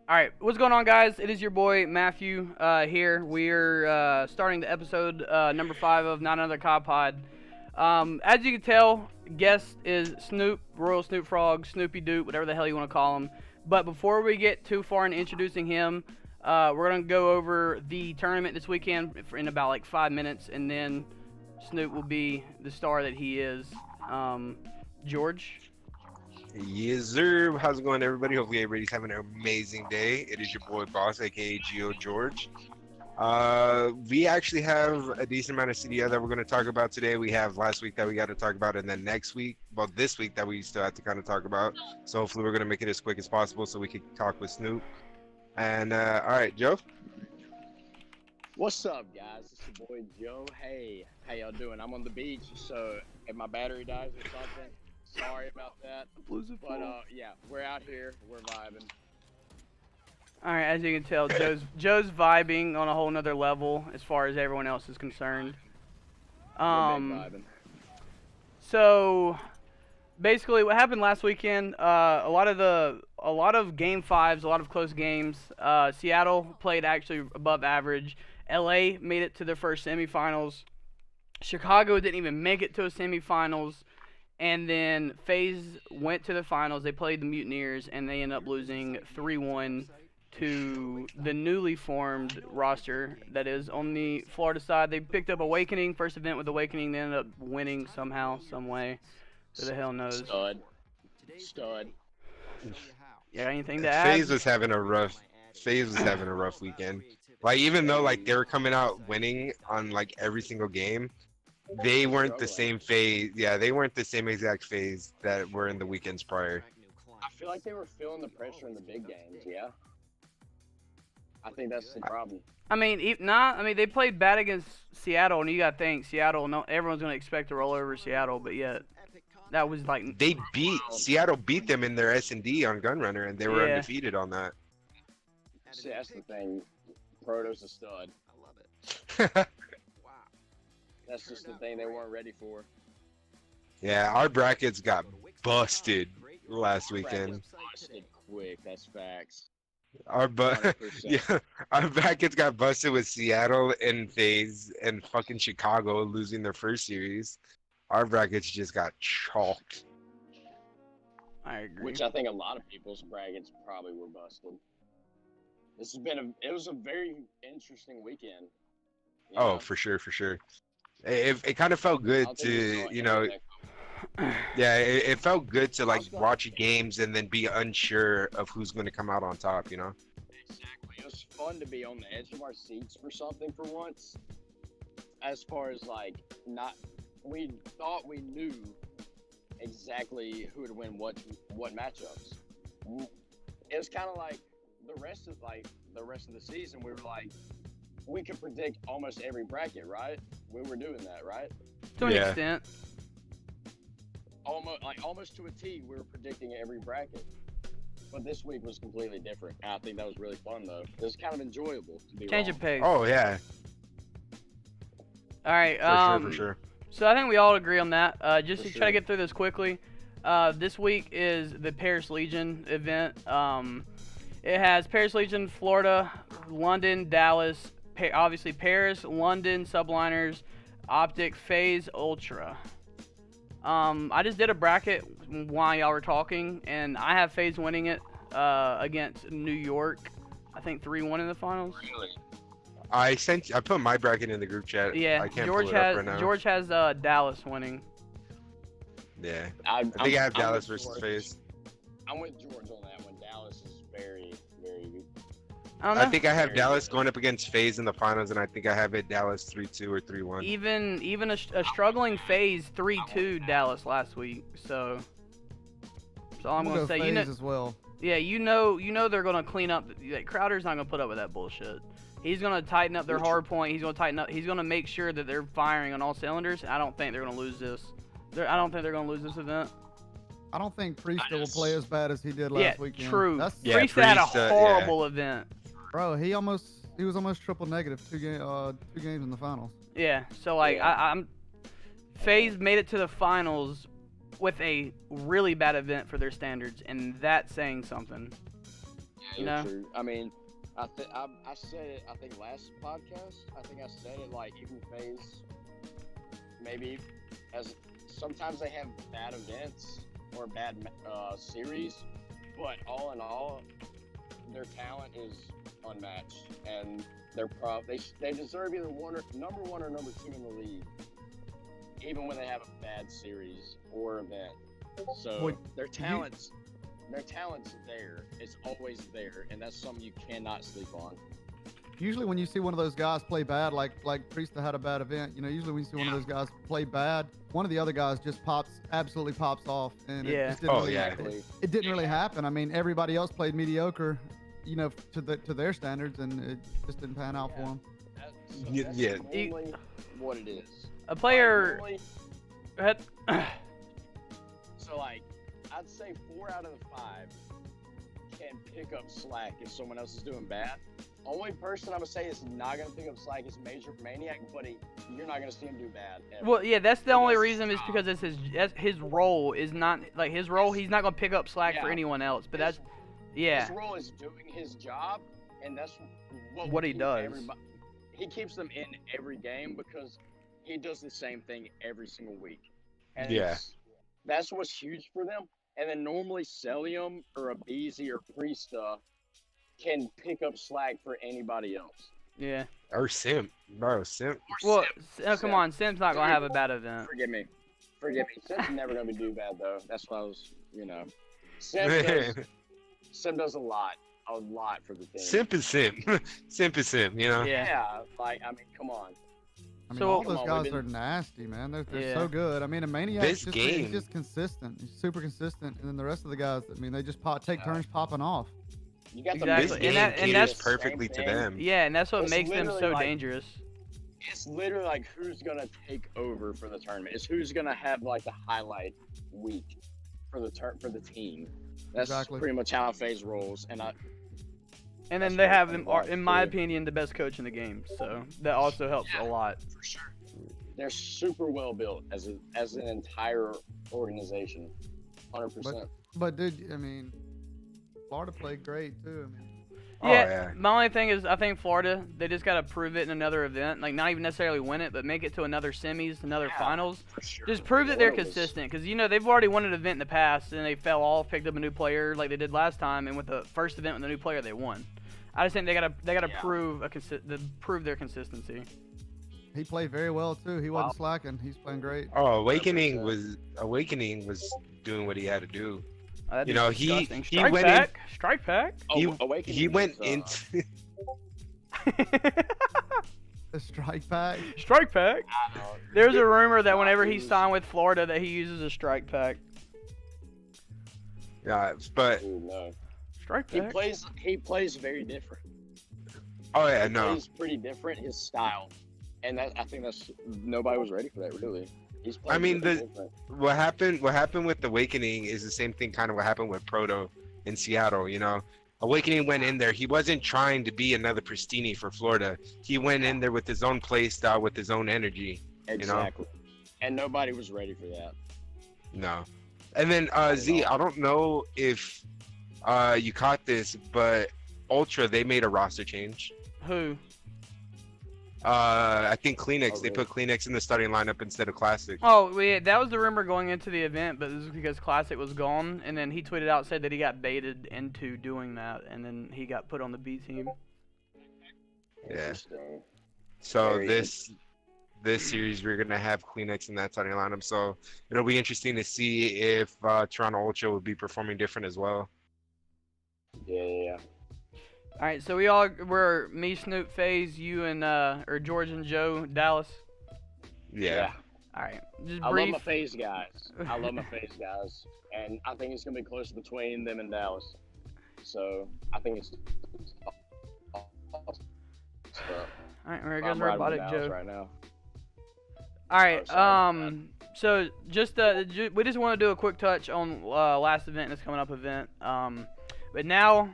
All right, what's going on, guys? It is your boy Matthew here. We're starting the episode number 5 of Not Another Cod Pod. As you can tell, guest is Snoop, RoyalSnoopFrogg, Snoopy Doop, whatever the hell you want to call him. But before we get too far in introducing him, we're gonna go over the tournament this weekend in about like 5 minutes, and then Snoop will be the star that he is. George. Yes, sir. How's it going, everybody? Hopefully, everybody's having an amazing day. It is your boy Boss, aka Geo George. We actually have a decent amount of CDO that we're going to talk about today. We have last week that we got to talk about, and then next week, well, this week that we still have to kind of talk about. So hopefully, we're going to make it as quick as possible so we can talk with Snoop. And all right, Joe. What's up, guys? It's your boy Joe. Hey, how y'all doing? I'm on the beach, so if my battery dies or something, sorry about that. But yeah, we're out here, we're vibing. All right, as you can tell, Joe's vibing on a whole nother level as far as everyone else is concerned. We're big vibing. So basically, what happened last weekend? A lot of game fives, a lot of close games. Seattle played actually above average. LA made it to their first semifinals. Chicago didn't even make it to a semifinals. And then FaZe went to the finals. They played the Mutineers, and they ended up losing 3-1 to the newly formed roster that is on the Florida side. They picked up Awakening, first event with Awakening. They ended up winning somehow, some way. Who the hell knows? Stud. Yeah, anything to add? FaZe was having a rough weekend. Like, even though like they were coming out winning on like every single game, they weren't the same FaZe. Yeah, they weren't the same exact FaZe that were in the weekends prior. I feel like they were feeling the pressure in the big games, yeah? I think that's the problem. I mean, they played bad against Seattle, and you got to think, Seattle, no, everyone's going to expect to roll over Seattle, but yet, that was like... Seattle beat them in their S&D on Gunrunner, and they were undefeated on that. See, that's the thing. Proto's a stud. I love it. That's just the thing they weren't ready for. Yeah, our brackets got busted last weekend. Busted quick, that's facts. Our brackets got busted with Seattle and FaZe and fucking Chicago losing their first series. Our brackets just got chalked. I agree. Which I think a lot of people's brackets probably were busted. It was a very interesting weekend. Oh, for sure. It kind of felt good to, yeah, it felt good to like watch games and then be unsure of who's going to come out on top, Exactly. It was fun to be on the edge of our seats for something for once. As far as like we thought we knew exactly who would win what matchups. It was kind of like the rest of the season. We were like, we could predict almost every bracket, right? We were doing that, right? To an extent. Almost to a T, we were predicting every bracket. But this week was completely different. I think that was really fun, though. It was kind of enjoyable to be Change of pace. Oh, yeah. All right. For sure. So I think we all agree on that. Just to try to get through this quickly. This week is the Paris Legion event. It has Paris Legion, Florida, London, Dallas, obviously Paris, London, Subliners, Optic, FaZe, Ultra. I just did a bracket while y'all were talking, and I have FaZe winning it against New York. I think 3-1 in the finals. Really? I put my bracket in the group chat. Yeah, I can't George pull it up right now. George has Dallas winning. Yeah, I think I have Dallas versus FaZe. I'm with George on that one. Dallas is very, very good. I think I have Dallas going up against FaZe in the finals, and I think I have it Dallas 3-2 or 3-1. Even a struggling FaZe 3-2 Dallas last week. So all I'm gonna say, FaZe as well. Yeah, you know they're gonna clean up. Crowder's not gonna put up with that bullshit. He's gonna tighten up their hard point. He's gonna make sure that they're firing on all cylinders. I don't think they're gonna lose this. I don't think they're gonna lose this event. I don't think Priesta will play as bad as he did last weekend. Yeah, true. Yeah, Priesta had a horrible event. Bro, he was almost triple negative two games in the finals. Yeah, so like I'm FaZe made it to the finals with a really bad event for their standards, and that's saying something. You Very know? true. I mean, I said it. I think last podcast. I think I said it like even phase. Maybe as sometimes they have bad events or bad series, but all in all, their talent is unmatched, and they deserve either number one or number two in the league, even when they have a bad series or event. So Boy, their talents there. It's always there, and that's something you cannot sleep on. Usually when you see one of those guys play bad, like Priesta had a bad event, usually when you see one of those guys play bad, one of the other guys just absolutely pops off, and Yeah. it just didn't Oh, really, yeah. it didn't really happen. I mean, everybody else played mediocre, to their standards, and it just didn't pan out for them. That's Yeah. normally what it is. A player. Normally, Go ahead. so like, I'd say 4 out of the 5 can pick up slack if someone else is doing bad. Only person I'm gonna say is not gonna pick up slack is Major Maniac, but you're not gonna see him do bad. Ever. Well, yeah, that's the He only does his reason is job. because his role is not like his role. He's not gonna pick up slack for Yeah. anyone else. But His- that's yeah. His role is doing his job, and that's What will he keep does. He keeps them in every game because he does the same thing every single week. And Yeah. that's what's huge for them. And then normally Celium or a Beezy or Priesta can pick up slack for anybody else. Yeah. Or Simp, bro. Simp. Well, come Sim. on, Sim's not gonna have a bad event. Forgive me. Sim's never gonna do bad though. That's what I was, Sim does a lot for the team. Simp is Simp. Simp is Simp. Yeah. Yeah, like I mean, come on. I mean, So- all Come those on, guys we've are been- nasty, man. They're Yeah. so good. I mean, a Maniac This he's game- just consistent. He's super consistent, and then the rest of the guys, I mean, they just take turns popping off. You got the Exactly. This And game that- and caters that's- perfectly to same them. thing. Yeah, and that's what It's makes them literally so like- dangerous. It's literally like who's gonna take over for the tournament. It's who's gonna have like the highlight week for the team. That's Exactly. pretty much how FaZe rolls. And And That's then they what have, I'm in glad my to. opinion, the best coach in the game. So that also helps a lot. for sure, they're super well built as an entire organization. 100%. But dude, I mean, Florida played great too. I mean, Oh, Yeah, yeah. my only thing is I think Florida, they just got to prove it in another event. Like, not even necessarily win it, but make it to another semis, another Yeah. finals. For sure. Just prove that they're Florida was- consistent. Because, they've already won an event in the past, and they fell off, picked up a new player like they did last time, and with the first event with the new player, they won. I just think they gotta Yeah. prove their consistency. he played very well too. He wasn't slacking. He's playing great. Oh, Awakening 100%. was doing what he had to do. That'd You be know, he disgusting. he Strike went back. Strike back. He- Awakening he went is, into The strike pack. Strike pack. uh, There's a rumor that whenever he He's- signed with Florida, that he uses a strike pack. but Ooh, no. Strike He pack. plays very different. oh yeah, He no. plays pretty different, his style, and I think that's nobody was ready for that really. He's playing I mean, really different. What happened with Awakening is the same thing kind of what happened with Proto in Seattle, Awakening went in there. He wasn't trying to be another Pristini for Florida. He went in there with his own play style, with his own energy. Exactly, and nobody was ready for that. No. And then Z, I don't know if you caught this, but Ultra, they made a roster change. Who? I think Kleenex. Oh, They really? put Kleenex in the starting lineup instead of Classic. Oh, well, yeah, that was the rumor going into the event, but this is because Classic was gone, and then he tweeted out, said that he got baited into doing that, and then he got put on the B team. Yeah. Interesting. So Very this series we're gonna have Kleenex in that starting lineup. So it'll be interesting to see if Toronto Ultra will be performing different as well. Yeah. All right, so we're me, Snoop, FaZe, you, and or George and Joe, Dallas. Yeah. All right, just I love brief. my FaZe guys. And I think it's gonna be close between them and Dallas. So I think it's. All right, there goes I'm riding with robotic Dallas Joe. right now. All right, Oh, sorry, so just we just want to do a quick touch on last event, this coming up event. But now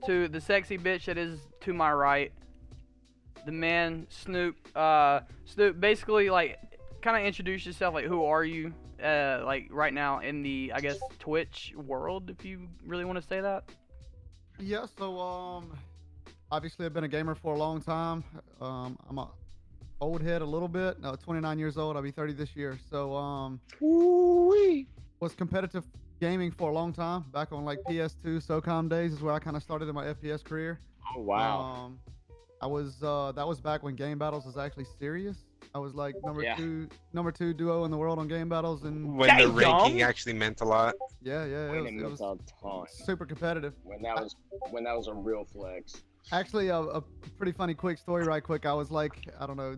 to the sexy bitch that is to my right, the man Snoop. Snoop, basically, like, kind of introduce yourself. Like, who are you? Like right now in the, I guess, Twitch world, if you really want to say that. Yeah, so obviously I've been a gamer for a long time. I'm a old head a little bit. No, 29 years old. I'll be 30 this year. So Woo-wee. was competitive gaming for a long time. Back on like PS2 SOCOM days is where I kind of started in my FPS career. Oh wow. Um, I was that was back when game battles was actually serious. I was like Yeah. number two duo in the world on game battles, and When the Damn. ranking actually meant a lot. yeah, Winning it was was a ton. super competitive. When that was a real flex. Actually, a pretty funny quick story, right quick. I was like, I don't know,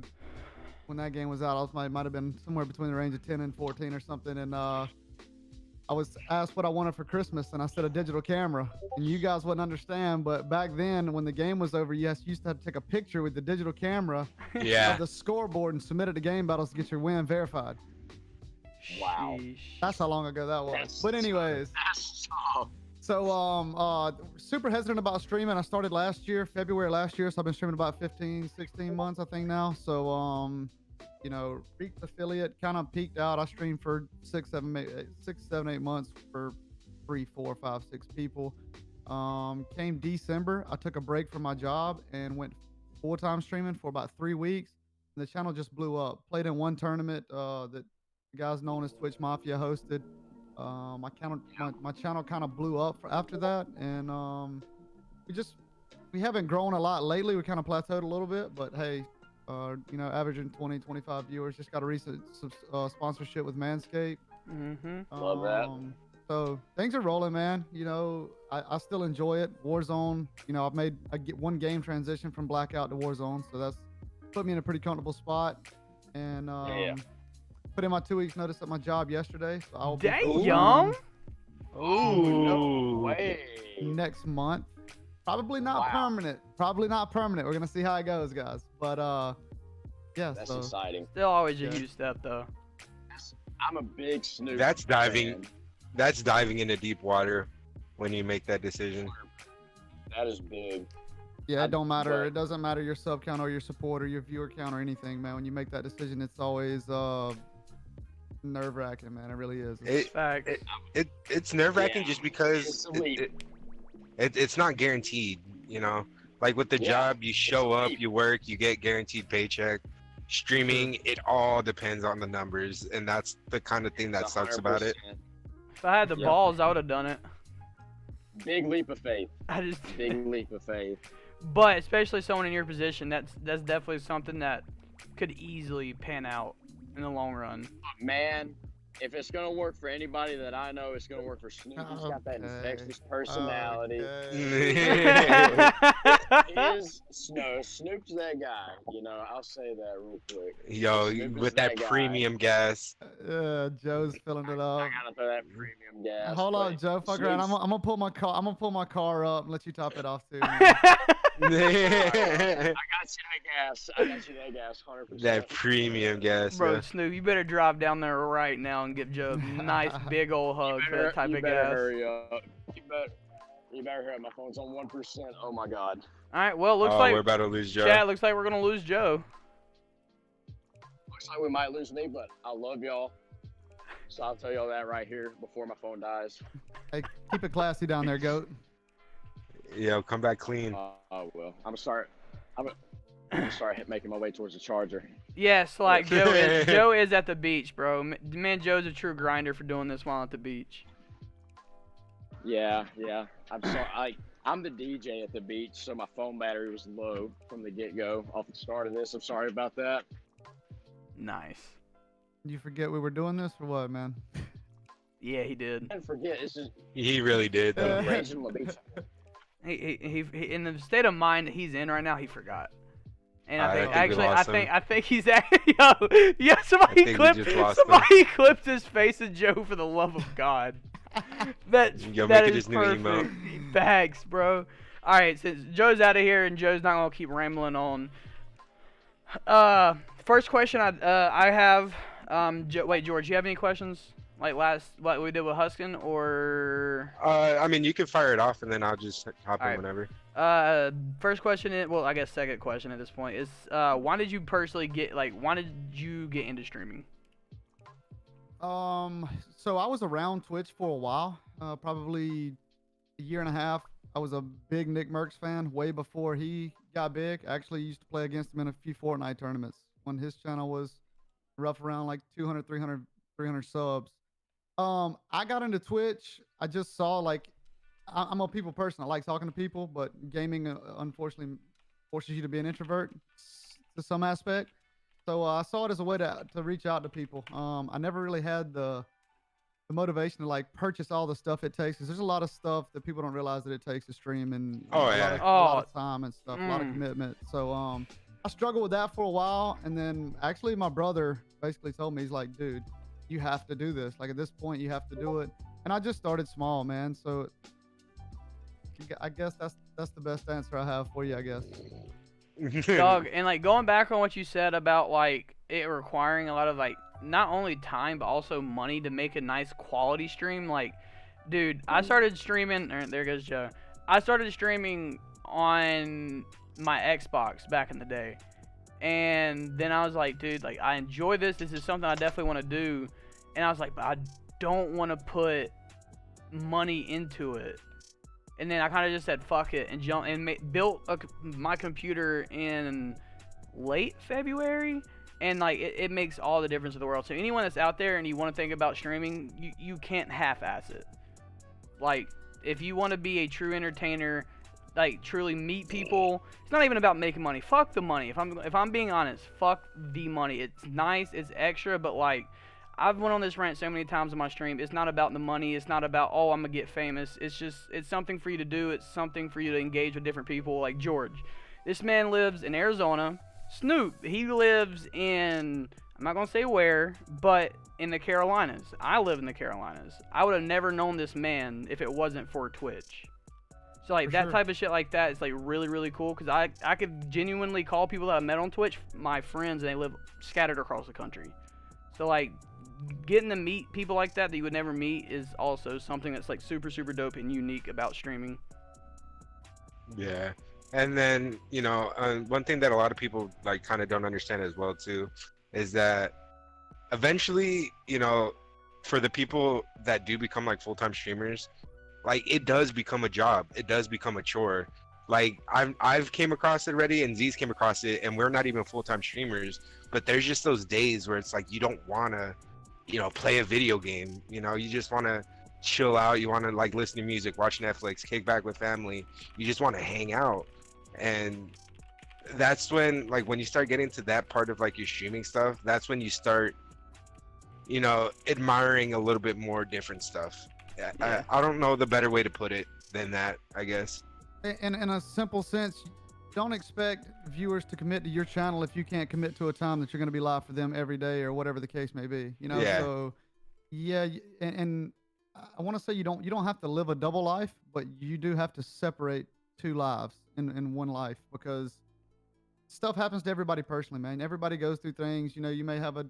when that game was out, might have been somewhere between the range of 10 and 14 or something, and I was asked what I wanted for Christmas, and I said a digital camera. And you guys wouldn't understand, but back then, when the game was over, yes, you used to have to take a picture with the digital camera Yeah. of the scoreboard and submit it to game battles to get your win verified. Wow. Sheesh. That's how long ago that was. That's But anyways, That's tough. so super hesitant about streaming. I started last year, February last year, so I've been streaming about 15, 16 months, I think now. So you know, reached affiliate, kind of peaked out. I streamed for 6, 7, 8 months for 3, 4, 5, 6 people. Came December, I took a break from my job and went full-time streaming for about 3 weeks. And the channel just blew up. Played in one tournament that the guys known as Twitch Mafia hosted. My channel kind of blew up after that, and we haven't grown a lot lately. We kind of plateaued a little bit, but hey, you know, averaging 20, 25 viewers. Just got a recent sponsorship with Manscaped. Mm-hmm. Love that. So things are rolling, man. You know, I still enjoy it. Warzone, you know, I get one game transition from Blackout to Warzone, so that's put me in a pretty comfortable spot. And Yeah. put in my 2 weeks notice at my job yesterday. So I'll be Dang, full-time young. Ooh, no Ooh. way. next month. Probably not Wow. permanent. Probably not permanent. We're gonna see how it goes, guys. But yeah. That's So exciting. Still always a Yeah. huge step though. I'm a big Snoop. That's diving. fan. That's diving into deep water when you make that decision. That is big. yeah, it don't matter. but- It doesn't matter your sub count or your support or your viewer count or anything, man. When you make that decision, it's always nerve wracking, man. It really is. Facts. It's nerve wracking Yeah. just because It's a leap. it's not guaranteed. You know, like with the Yeah. job, you show It's a up, leap. you work, you get guaranteed paycheck. Streaming, it all depends on the numbers, and that's the kind of thing that It's sucks about it. 100%. If I had the Yeah. balls, I would have done it. Big leap of faith. I just. Big leap of faith. But especially someone in your position, that's definitely something that could easily pan out in the long run. Man, if it's gonna work for anybody that I know, it's gonna work for Snoop. He's got that Okay. infectious personality. Okay. Snoop's that guy. You know, I'll say that real quick. Yo, Snoop is with that that guy. premium gas. Joe's filling it I up. gotta throw that premium gas. Hold on, but Joe. Fuck around. I'm Snoop's- gonna pull my car. I'm gonna pull my car up and let you top it off too. Man. I got you that gas. 100%. That premium gas. Bro, yeah. Snoop, you better drive down there right now and give Joe a nice big old hug for that type you of better gas. hurry up. You better hurry up. My phone's on 1%. Oh my god. All right, well, looks Oh, like we're about to lose Joe. Chad, looks like we're gonna lose Joe. Looks like we might lose me, but I love y'all. So I'll tell y'all that right here before my phone dies. Hey, keep it classy down there, goat. Yo, come back clean. I will. I'm gonna start making my way towards the charger. Yes, like Joe is at the beach, bro. Man, Joe's a true grinder for doing this while at the beach. Yeah. I'm the DJ at the beach, so my phone battery was low from the get-go off the start of this. I'm sorry about that. Nice. You forget we were doing this or what, man? Yeah, he did. And forget, it's just He really did, though. raging on the beach. He in the state of mind that he's in right now, he forgot. And I I think think we actually, lost him. I think he's yo, somebody think we clipped just lost him. somebody clipped his face of Joe for the love of God. Yo, that make it is his new perfect. emote. Facts, bro. All right, since Joe's out of here and Joe's not gonna keep rambling on. First question I have. Wait, George, you have any questions? Like like we did with Huskin, or I mean, you can fire it off, and then I'll just hop in Alright. whenever. first question is, well, I guess second question at this point is, why did you personally why did you get into streaming? So I was around Twitch for a while, probably a year and a half, I was a big Nick Merckx fan way before he got big. I actually used to play against him in a few Fortnite tournaments when his channel was rough around like 200, 300 subs. I got into Twitch. I just saw like I'm a people person. I like talking to people, but gaming unfortunately forces you to be an introvert to some aspect. So I saw it as a way to reach out to people. I never really had the motivation to like purchase all the stuff it takes, because there's a lot of stuff that people don't realize that it takes to stream, and Oh a yeah. lot Oh, of time and stuff, a lot of commitment. So I struggled with that for a while, and then actually my brother basically told me, he's like, dude, you have to do this. Like at this point, you have to do it. And I just started small, man. So I guess that's the best answer I have for you, I guess. Doug, and like going back on what you said about like it requiring a lot of like not only time but also money to make a nice quality stream. Like, dude, I started streaming. There goes Joe. I started streaming on my Xbox back in the day, and then I was like, dude, like I enjoy this. This is something I definitely want to do, and I was like, but I don't want to put money into it. And then I kind of just said fuck it and built my computer in late February, and like it makes all the difference in the world. So anyone that's out there and you want to think about streaming, you can't half-ass it. Like if you want to be a true entertainer, like truly meet people, it's not even about making money. Fuck the money. If I'm being honest, fuck the money. It's nice, it's extra, but like I've went on this rant so many times on my stream. It's not about the money. It's not about, oh, I'm going to get famous. It's something for you to do. It's something for you to engage with different people like George. This man lives in Arizona. Snoop, he lives in, I'm not going to say where, but in the Carolinas. I live in the Carolinas. I would have never known this man if it wasn't for Twitch. So like that type of shit like that is like really, really cool, because I could genuinely call people that I met on Twitch my friends, and they live scattered across the country. So like getting to meet people like that you would never meet is also something that's like super, super dope and unique about streaming. Yeah. And then, one thing that a lot of people like kind of don't understand as well too is that eventually, for the people that do become like full-time streamers, like it does become a job. It does become a chore. Like I've came across it already, and Z's came across it, and we're not even full-time streamers, but there's just those days where it's like you don't want to play a video game. You just want to chill out. You want to like listen to music, watch Netflix, kick back with family. You just want to hang out. And that's when, like, when you start getting to that part of like your streaming stuff, that's when you start, admiring a little bit more different stuff. Yeah. I don't know the better way to put it than that, I guess. In a simple sense, don't expect viewers to commit to your channel if you can't commit to a time that you're going to be live for them every day or whatever the case may be. Yeah. So yeah, and I want to say you don't have to live a double life, but you do have to separate two lives in one life, because stuff happens to everybody personally, man. Everybody goes through things. You may have a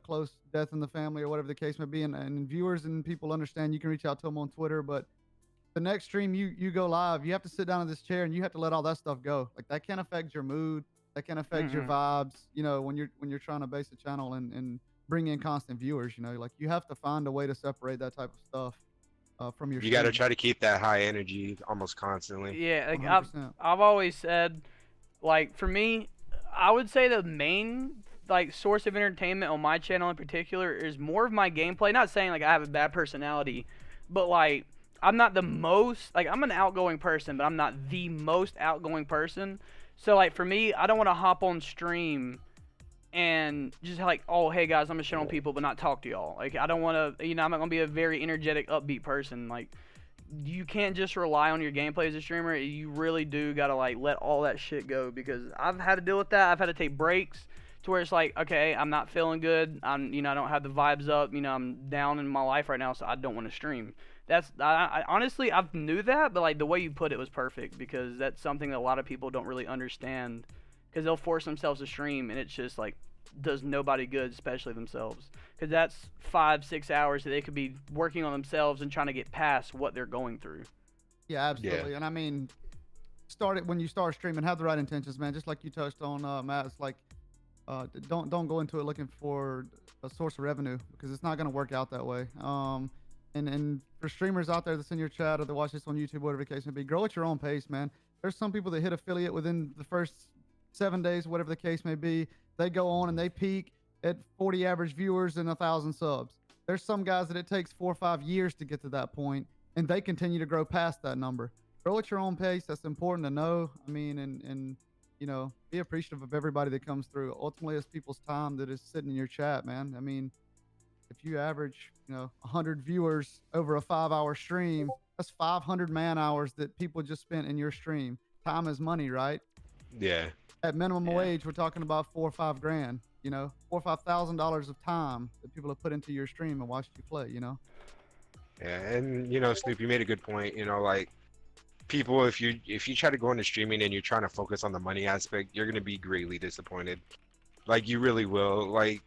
close death in the family or whatever the case may be, and viewers and people understand. You can reach out to them on Twitter, but the next stream you go live, you have to sit down in this chair and you have to let all that stuff go. Like that can affect your mood, that can affect your vibes, when you're trying to base a channel and bring in constant viewers. Like you have to find a way to separate that type of stuff from your You got to try to keep that high energy almost constantly. Yeah, like 100%. I've always said, like for me, I would say the main like source of entertainment on my channel in particular is more of my gameplay. Not saying like I have a bad personality, but like I'm not the most, like I'm an outgoing person, but I'm not the most outgoing person. So like for me, I don't want to hop on stream and just like, oh hey guys, I'm gonna shit on people but not talk to y'all. Like I don't want to, I'm not gonna be a very energetic, upbeat person. Like you can't just rely on your gameplay as a streamer. You really do gotta like let all that shit go, because I've had to deal with that. I've had to take breaks to where it's like, okay, I'm not feeling good. I don't have the vibes up. I'm down in my life right now, so I don't want to stream. I honestly, I knew that, but like the way you put it was perfect, because that's something that a lot of people don't really understand, because they'll force themselves to stream and it's just like does nobody good, especially themselves, because that's 5-6 hours that they could be working on themselves and trying to get past what they're going through. Yeah, absolutely. Yeah. And I mean, when you start streaming, have the right intentions, man. Just like you touched on, Matt. It's like don't go into it looking for a source of revenue, because it's not going to work out that way. And for streamers out there that's in your chat or that watch this on YouTube, whatever the case may be, grow at your own pace, man. There's some people that hit affiliate within the first 7 days, whatever the case may be. They go on and they peak at 40 average viewers and 1,000 subs. There's some guys that it takes 4 or 5 years to get to that point, and they continue to grow past that number. Grow at your own pace. That's important to know. I mean, and be appreciative of everybody that comes through. Ultimately, it's people's time that is sitting in your chat, man. I mean, if you average, 100 viewers over a 5-hour stream, that's 500 man hours that people just spent in your stream. Time is money, right? Yeah. At minimum wage, we're talking about 4 or 5 grand. $4,000 or $5,000 of time that people have put into your stream and watched you play. Yeah, and Snoop, you made a good point. Like people, if you try to go into streaming and you're trying to focus on the money aspect, you're gonna be greatly disappointed. Like you really will. Like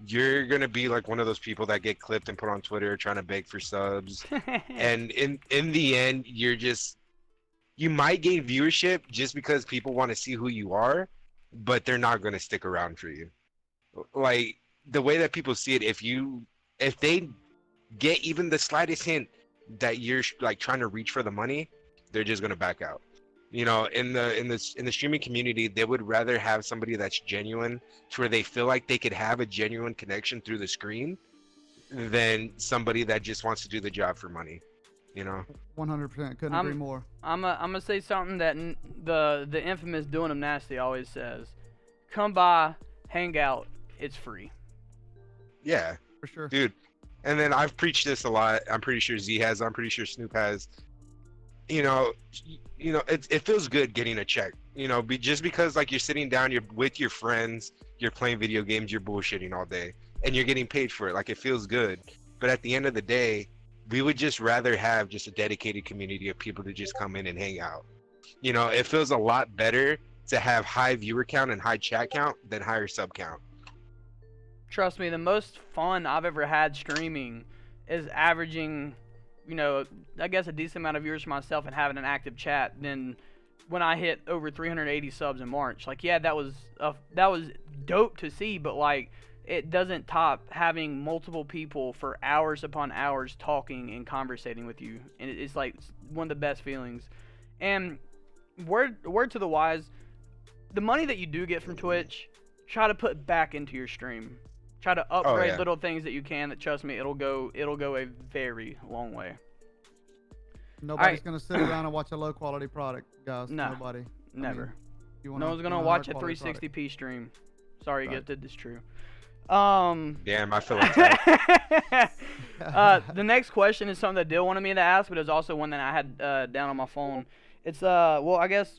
you're gonna be like one of those people that get clipped and put on Twitter trying to beg for subs, and in the end, you might gain viewership just because people want to see who you are, but they're not gonna stick around for you. Like the way that people see it, if they get even the slightest hint that you're like trying to reach for the money, they're just gonna back out. In the streaming community, they would rather have somebody that's genuine, to where they feel like they could have a genuine connection through the screen, than somebody that just wants to do the job for money. 100%. Couldn't agree more. I'm gonna say something that the infamous Doing Them Nasty always says: "Come by, hang out, it's free." Yeah, For sure. dude. And then I've preached this a lot. I'm pretty sure Z has. I'm pretty sure Snoop has. It feels good getting a check. Just because like you're sitting down, you're with your friends, you're playing video games, you're bullshitting all day, and you're getting paid for it. Like it feels good. But at the end of the day, we would just rather have just a dedicated community of people to just come in and hang out. It feels a lot better to have high viewer count and high chat count than higher sub count. Trust me, the most fun I've ever had streaming is averaging, I guess a decent amount of viewers for myself and having an active chat than when I hit over 380 subs in March. Like, yeah, that was dope to see, but like, it doesn't top having multiple people for hours upon hours talking and conversating with you, and it's like one of the best feelings. And word to the wise, the money that you do get from Twitch, try to put back into your stream. Try to upgrade little things that you can. That, trust me, it'll go a very long way. Nobody's gonna sit around and watch a low quality product, guys. No, Nobody. Never. No one's gonna watch a 360p stream. Sorry, Right. Gifted. It's true. Damn, I feel like that. The next question is something that Dill wanted me to ask, but it's also one that I had down on my phone. It's I guess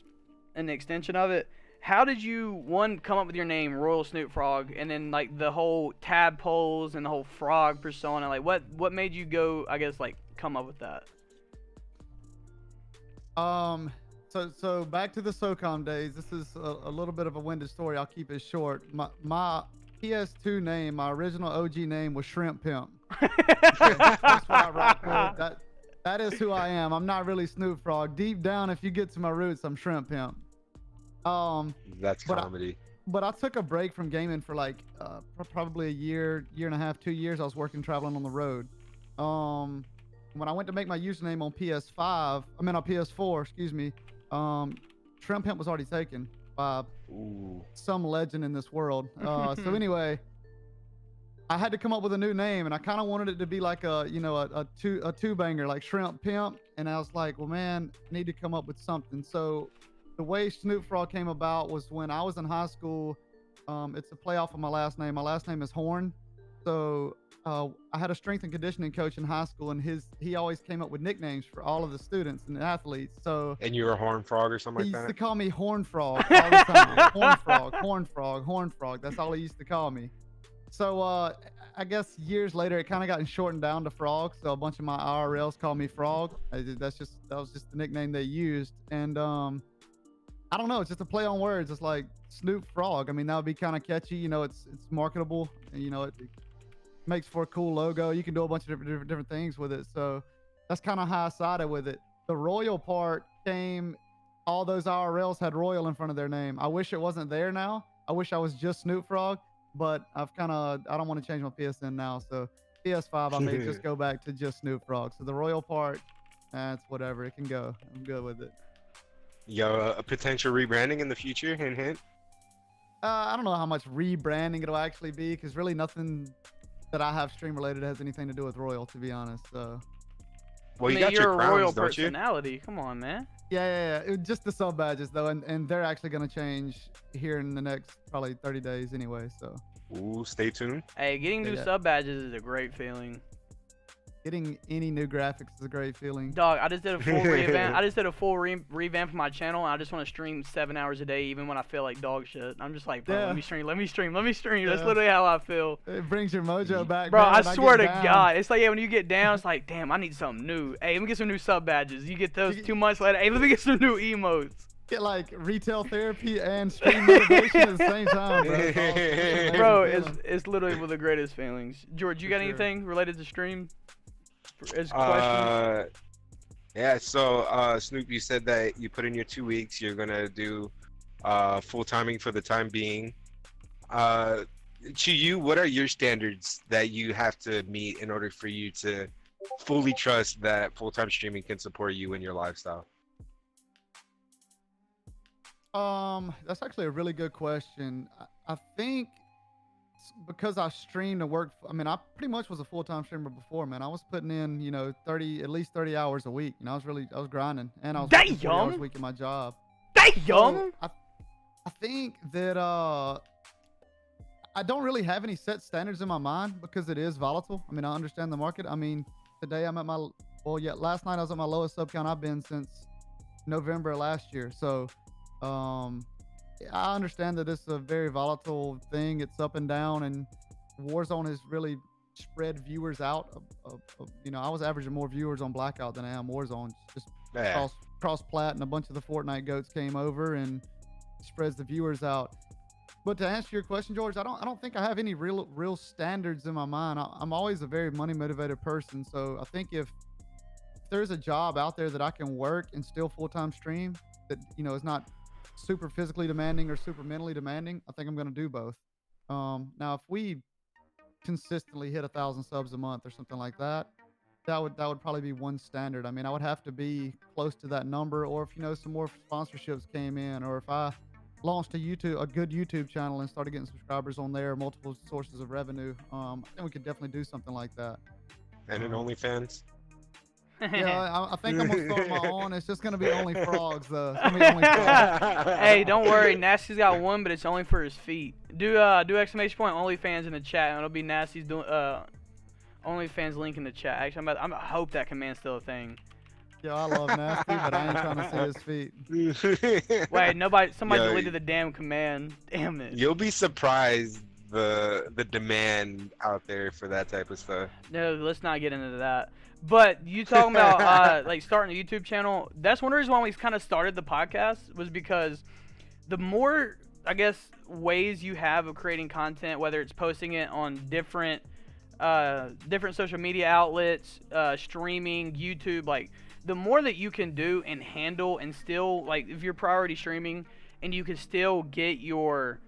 an extension of it. How did you come up with your name, RoyalSnoopFrogg, and then like the whole tadpoles and the whole frog persona? Like, what made you go, I guess, like come up with that? So back to the SOCOM days. This is a little bit of a winded story. I'll keep it short. My PS2 name, my original OG name was Shrimp Pimp. That's what I rock with. That is who I am. I'm not really Snoop Frogg. Deep down, if you get to my roots, I'm Shrimp Pimp. That's comedy. But I took a break from gaming for like probably a year and a half, 2 years. I was working, traveling on the road. When I went to make my username on on PS4, excuse me, Shrimp Pimp was already taken by some legend in this world. So anyway, I had to come up with a new name, and I kind of wanted it to be like a two banger, like Shrimp Pimp. And I was like, well, man, I need to come up with something. So the way Snoop Frogg came about was when I was in high school. It's a playoff of my last name. My last name is Horn. So I had a strength and conditioning coach in high school, and he always came up with nicknames for all of the students and the athletes. So and you were a Horn Frog or something he like used that? to call me Horn Frog all the time. Horn Frog, Horn Frog, Horn Frog. That's all he used to call me. So I guess years later, it kind of gotten shortened down to Frog. So a bunch of my IRLs call me Frog. That was just the nickname they used. And I don't know. It's just a play on words. It's like Snoop Frogg. I mean, that would be kind of catchy. It's marketable. And, it makes for a cool logo. You can do a bunch of different things with it. So that's kind of how I sided with it. The Royal part came. All those IRLs had Royal in front of their name. I wish it wasn't there now. I wish I was just Snoop Frogg. But I don't want to change my PSN now. So PS5, I may just go back to just Snoop Frog. So the Royal part, that's whatever. It can go. I'm good with it. Yo, a potential rebranding in the future, hint hint. I don't know how much rebranding it'll actually be, because really nothing that I have stream related has anything to do with Royal, to be honest. So Well, I you mean, got you're your a crowns, royal don't you? personality. Come on, man. yeah. Just the sub badges though, and they're actually gonna change here in the next probably 30 days anyway. So Ooh, stay tuned. Hey, getting new Yeah. sub badges is a great feeling. getting any new graphics is a great feeling. Dog, I just did a full revamp. I just did a full revamp of my channel, and I just want to stream 7 hours a day, even when I feel like dog shit. I'm just like, bro, Yeah. let me stream. That's Yeah. literally how I feel. It brings your mojo back, Bro, man, I when swear to get down. God, it's like, yeah, when you get down, it's like, damn, I need something new. Hey, let me get some new sub badges. You get those 2 months later. Hey, let me get some new emotes. Get like retail therapy and stream motivation at the same time, bro. It's amazing Bro, feeling. it's literally one of the greatest feelings. George, you got For sure. anything related to stream? As questions? Yeah. So, Snoop, you said that you put in your 2 weeks. You're gonna do full timing for the time being. To you, what are your standards that you have to meet in order for you to fully trust that full-time streaming can support you in your lifestyle? That's actually a really good question. I think because I streamed and worked, I mean, I pretty much was a full-time streamer before, man. I was putting in, at least 30 hours a week. I was grinding, and I was working 40 hours a Damn! week in my job. Damn! So I think that I don't really have any set standards in my mind because it is volatile. I mean, I understand the market. I mean, today I'm at last night I was at my lowest sub count I've been since November last year. So, I understand that it's a very volatile thing. It's up and down, and Warzone has really spread viewers out. I was averaging more viewers on Blackout than I am Warzone. Just Yeah. cross plat, and a bunch of the Fortnite goats came over and spreads the viewers out. But to answer your question, George, I don't think I have any real standards in my mind. I'm always a very money motivated person. So I think if there's a job out there that I can work and still full-time stream that is not super physically demanding or super mentally demanding, I think I'm going to do both. Now if we consistently hit 1,000 subs a month or something like that, that would probably be one standard. I mean, I would have to be close to that number, or if some more sponsorships came in, or if I launched a good YouTube channel and started getting subscribers on there, multiple sources of revenue, I think we could definitely do something like that. And an OnlyFans. Yeah, I think I'm gonna start my own. It's just gonna be only frogs though. It's gonna be only frogs. Hey, don't worry. Nasty's got one, but it's only for his feet. Do exclamation point OnlyFans in the chat, and it'll be Nasty's doing OnlyFans link in the chat. Actually, I hope that command's still a thing. Yo, I love Nasty, but I ain't trying to see his feet. Wait, somebody Yo, deleted the damn command. Damn it. You'll be surprised the demand out there for that type of stuff. No, let's not get into that. But you talking about like starting a YouTube channel? That's one reason why we kind of started the podcast, was because the more, I guess, ways you have of creating content, whether it's posting it on different social media outlets, streaming, YouTube, like the more that you can do and handle, and still, like, if you're priority streaming and you can still get your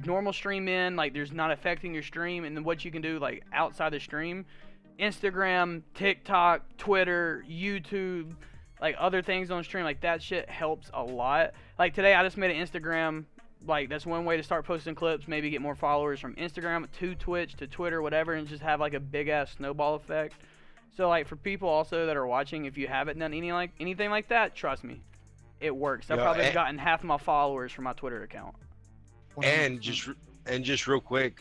normal stream in, like there's not affecting your stream, and then what you can do like outside the stream, Instagram, TikTok, Twitter, YouTube, like other things on stream, like that shit helps a lot. Like today I just made an Instagram, like that's one way to start posting clips, maybe get more followers from Instagram to Twitch to Twitter, whatever, and just have like a big ass snowball effect. So like for people also that are watching, if you haven't done anything like that, trust me, it works. I've probably gotten half my followers from my Twitter account. And just real quick,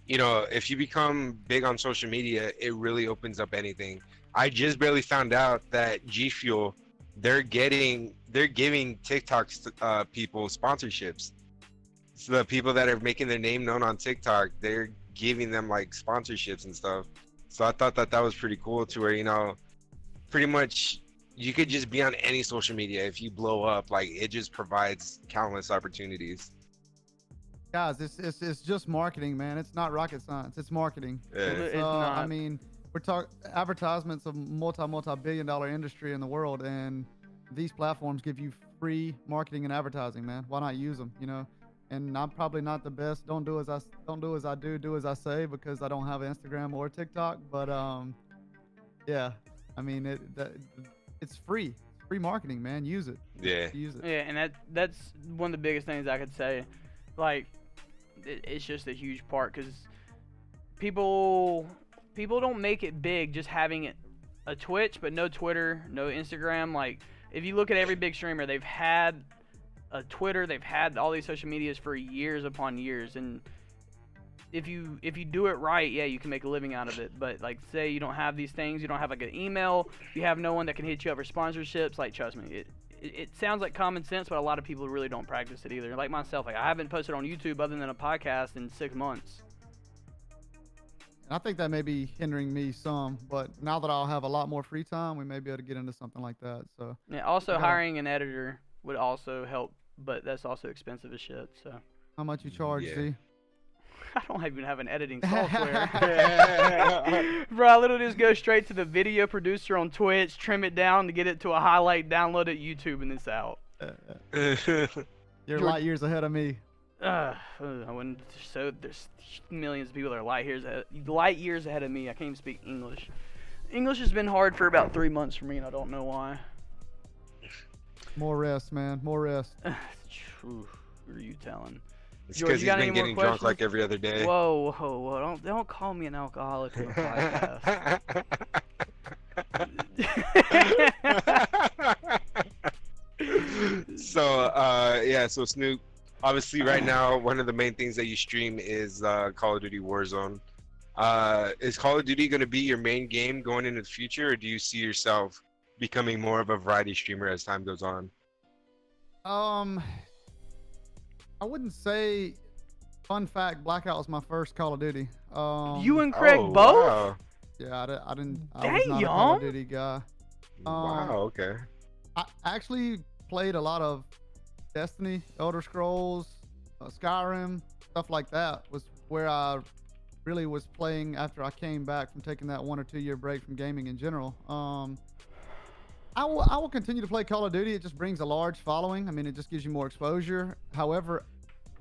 if you become big on social media, it really opens up anything. I just barely found out that G Fuel, they're giving TikTok people sponsorships. So the people that are making their name known on TikTok, they're giving them like sponsorships and stuff. So I thought that was pretty cool, to where pretty much you could just be on any social media. If you blow up, like it just provides countless opportunities. Guys, it's just marketing, man. It's not rocket science. It's marketing. Yeah. It's not. I mean, we're talking advertisements of multi-billion-dollar industry in the world, and these platforms give you free marketing and advertising, man. Why not use them? and I'm probably not the best. Don't do as I do, do as I say, because I don't have Instagram or TikTok. But yeah, I mean it's free. It's free marketing, man. Use it. Yeah. Use it. Yeah, and that's one of the biggest things I could say. Like, it's just a huge part because people don't make it big just having it a Twitch, but no Twitter, no Instagram. Like, if you look at every big streamer, they've had a Twitter, they've had all these social medias for years upon years, and if you do it right, yeah, you can make a living out of it. But like, say you don't have these things, you don't have like an email, you have no one that can hit you up for sponsorships. Like, trust me, it sounds like common sense, but a lot of people really don't practice it either. Like myself, like I haven't posted on YouTube other than a podcast in 6 months. And I think that may be hindering me some, but now that I'll have a lot more free time, we may be able to get into something like that. So Yeah, also gotta- hiring an editor would also help, but that's also expensive as shit. So how much you charge, Yeah. Z? I don't even have an editing software. Bro, I literally just go straight to the video producer on Twitch, trim it down to get it to a highlight, download it YouTube, and it's out. You're George- light years ahead of me. I wouldn't. So there's millions of people that are light years ahead of me. I can't even speak English. English has been hard for about 3 months for me, and I don't know why. More rest, man. More rest. Who are you telling? It's George, because you he's got any been more getting drunk questions? like every other day. Whoa! Don't call me an alcoholic on the podcast. So Snoop, obviously right now one of the main things that you stream is Call of Duty Warzone. Is Call of Duty going to be your main game going into the future, or do you see yourself becoming more of a variety streamer as time goes on? I wouldn't say. Fun fact: Blackout was my first Call of Duty. You and Craig both? Wow. Yeah, I didn't. I was not a Call Damn. of Duty guy. Wow, okay. I actually played a lot of Destiny, Elder Scrolls, Skyrim, stuff like that. Was where I really was playing after I came back from taking that 1 or 2 year break from gaming in general. I will continue to play Call of Duty. It just brings a large following. I mean, it just gives you more exposure. However,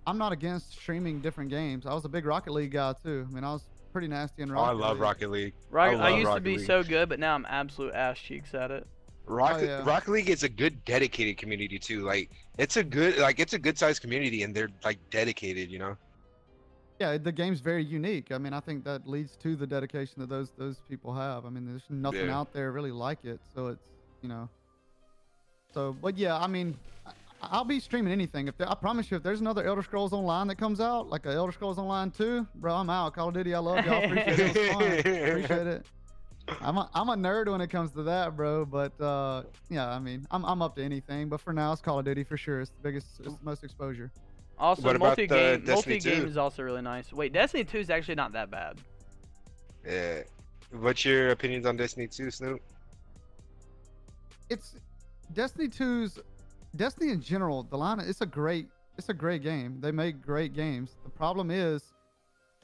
I'm not against streaming different games. I was a big Rocket League guy too. I mean, I was pretty nasty in Oh, Rocket I love League. Rocket League. I love used to Rocket be League. so good, but now I'm absolute ass cheeks at it. Rocket yeah. Rocket League is a good dedicated community too. Like it's a good sized community, and they're like dedicated, you know. Yeah, the game's very unique. I mean, I think that leads to the dedication that those people have. I mean, there's nothing Yeah. out there really like it. So it's, you know. So, but yeah, I mean, I'll be streaming anything. I promise you, if there's another Elder Scrolls Online that comes out, like a Elder Scrolls Online 2, bro, I'm out. Call of Duty, I love y'all. Appreciate it. It was fun. Appreciate it. I'm a nerd when it comes to that, bro. But yeah, I mean, I'm up to anything. But for now, it's Call of Duty for sure. It's the most exposure. Also, What about multi-game Destiny 2? is also really nice. Wait, Destiny 2 is actually not that bad. Yeah. What's your opinions on Destiny 2, Snoop? It's Destiny in general. The line, it's a great game. They make great games. The problem is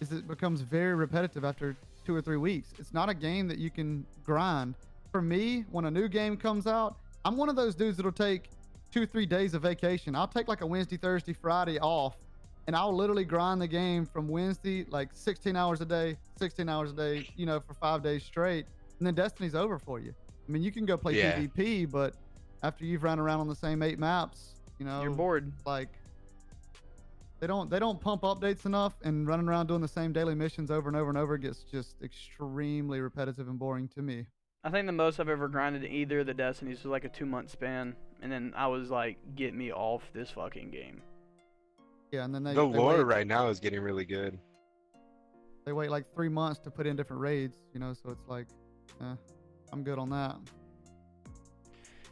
it becomes very repetitive after 2 or 3 weeks. It's not a game that you can grind. For me, when a new game comes out, I'm one of those dudes that'll take 2-3 days of vacation. I'll take like a Wednesday, Thursday, Friday off, and I'll literally grind the game from Wednesday, like 16 hours a day, you know, for 5 days straight, and then Destiny's over for you. I mean, you can go play Yeah. PvP, but after you've run around on the same 8 maps, you know, You're bored. like they don't pump updates enough, and running around doing the same daily missions over and over and over gets just extremely repetitive and boring to me. I think the most I've ever grinded in either of the Destinies was like a 2-month span, and then I was like, get me off this fucking game. Yeah, and then The lore right now is getting really good. they wait like 3 months to put in different raids, you know, so it's like, I'm good on that.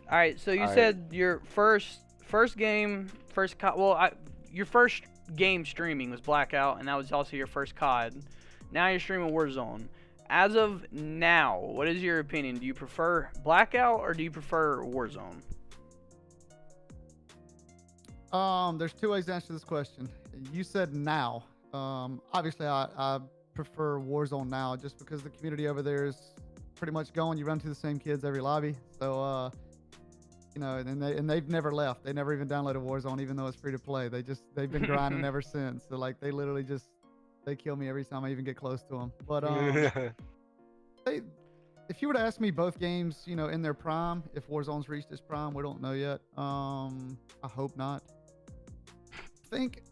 All right, so you All right. said your first game, your first game streaming was Blackout, and that was also your first COD. Now you're streaming Warzone. As of now, what is your opinion? Do you prefer Blackout or do you prefer Warzone? There's 2 ways to answer this question. You said now. Obviously I prefer Warzone now, just because the community over there is pretty much going. You run to the same kids every lobby. So You know, and they've never left. They never even downloaded Warzone, even though it's free to play. They've been grinding ever since. So like they literally just they kill me every time I even get close to them. But they, if you were to ask me both games, you know, in their prime, if Warzone's reached its prime, we don't know yet. I hope not. I think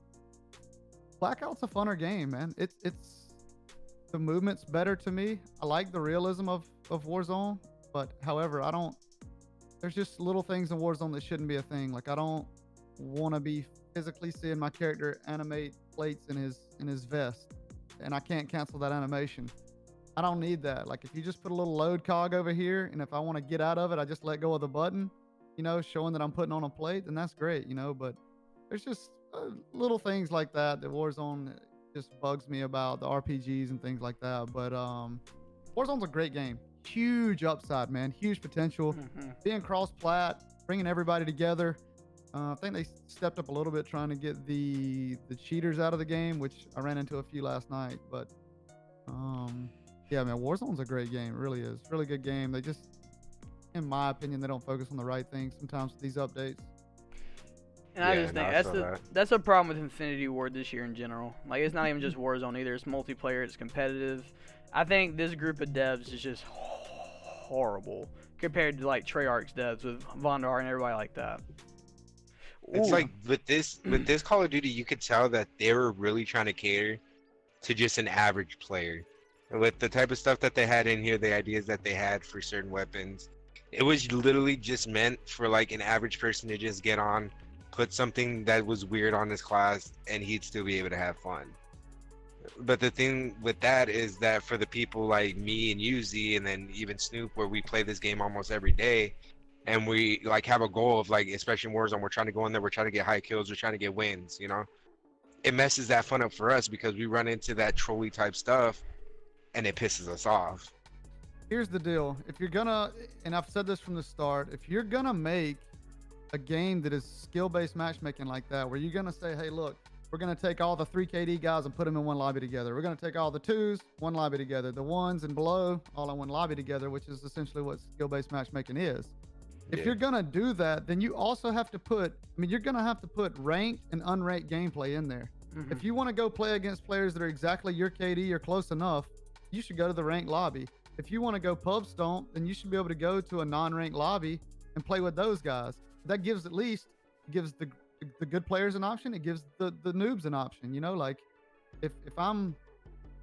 Blackout's a funner game, man. It's the movement's better to me. I like the realism of Warzone, but however, I don't. There's just little things in Warzone that shouldn't be a thing. Like I don't want to be physically seeing my character animate plates in his vest, and I can't cancel that animation. I don't need that. Like if you just put a little load cog over here, and if I want to get out of it, I just let go of the button, you know, showing that I'm putting on a plate, then that's great, you know. But there's just little things like that that Warzone just bugs me about the RPGs and things like that. But Warzone's a great game. Huge upside, man. Huge potential. Being cross-plat, bringing everybody together. I think they stepped up a little bit trying to get the cheaters out of the game, which I ran into a few last night. But yeah, man, Warzone's a great game. It really is. Really good game. They just, in my opinion, they don't focus on the right things sometimes with these updates. And I just think that's a problem with Infinity Ward this year in general. Like it's not even just Warzone either. It's multiplayer. It's competitive. I think this group of devs is just horrible compared to like Treyarch's devs with Vondar and everybody like that. It's like with this Call of Duty, you could tell that they were really trying to cater to just an average player. And with the type of stuff that they had in here, the ideas that they had for certain weapons, it was literally just meant for like an average person to just get on, put something that was weird on his class, and he'd still be able to have fun. But the thing with that is that for the people like me and Uzi and then even Snoop, where we play this game almost every day, and we like have a goal of like, especially in Warzone, we're trying to go in there, we're trying to get high kills, we're trying to get wins, you know? It messes that fun up for us because we run into that trolley type stuff and it pisses us off. Here's the deal. If you're gonna, and I've said this from the start, if you're gonna make a game that is skill-based matchmaking like that, where you're gonna say, hey, look, we're going to take all the 3 KD guys and put them in one lobby together. We're going to take all the 2s, one lobby together. The 1s and below, all in one lobby together, which is essentially what skill-based matchmaking is. If you're going to do that, then you also have to put, you're going to have to put ranked and unranked gameplay in there. If you want to go play against players that are exactly your KD or close enough, you should go to the ranked lobby. If you want to go pub stomp, then you should be able to go to a non-ranked lobby and play with those guys. That gives the good players an option. It gives the noobs an option, you know. Like if I'm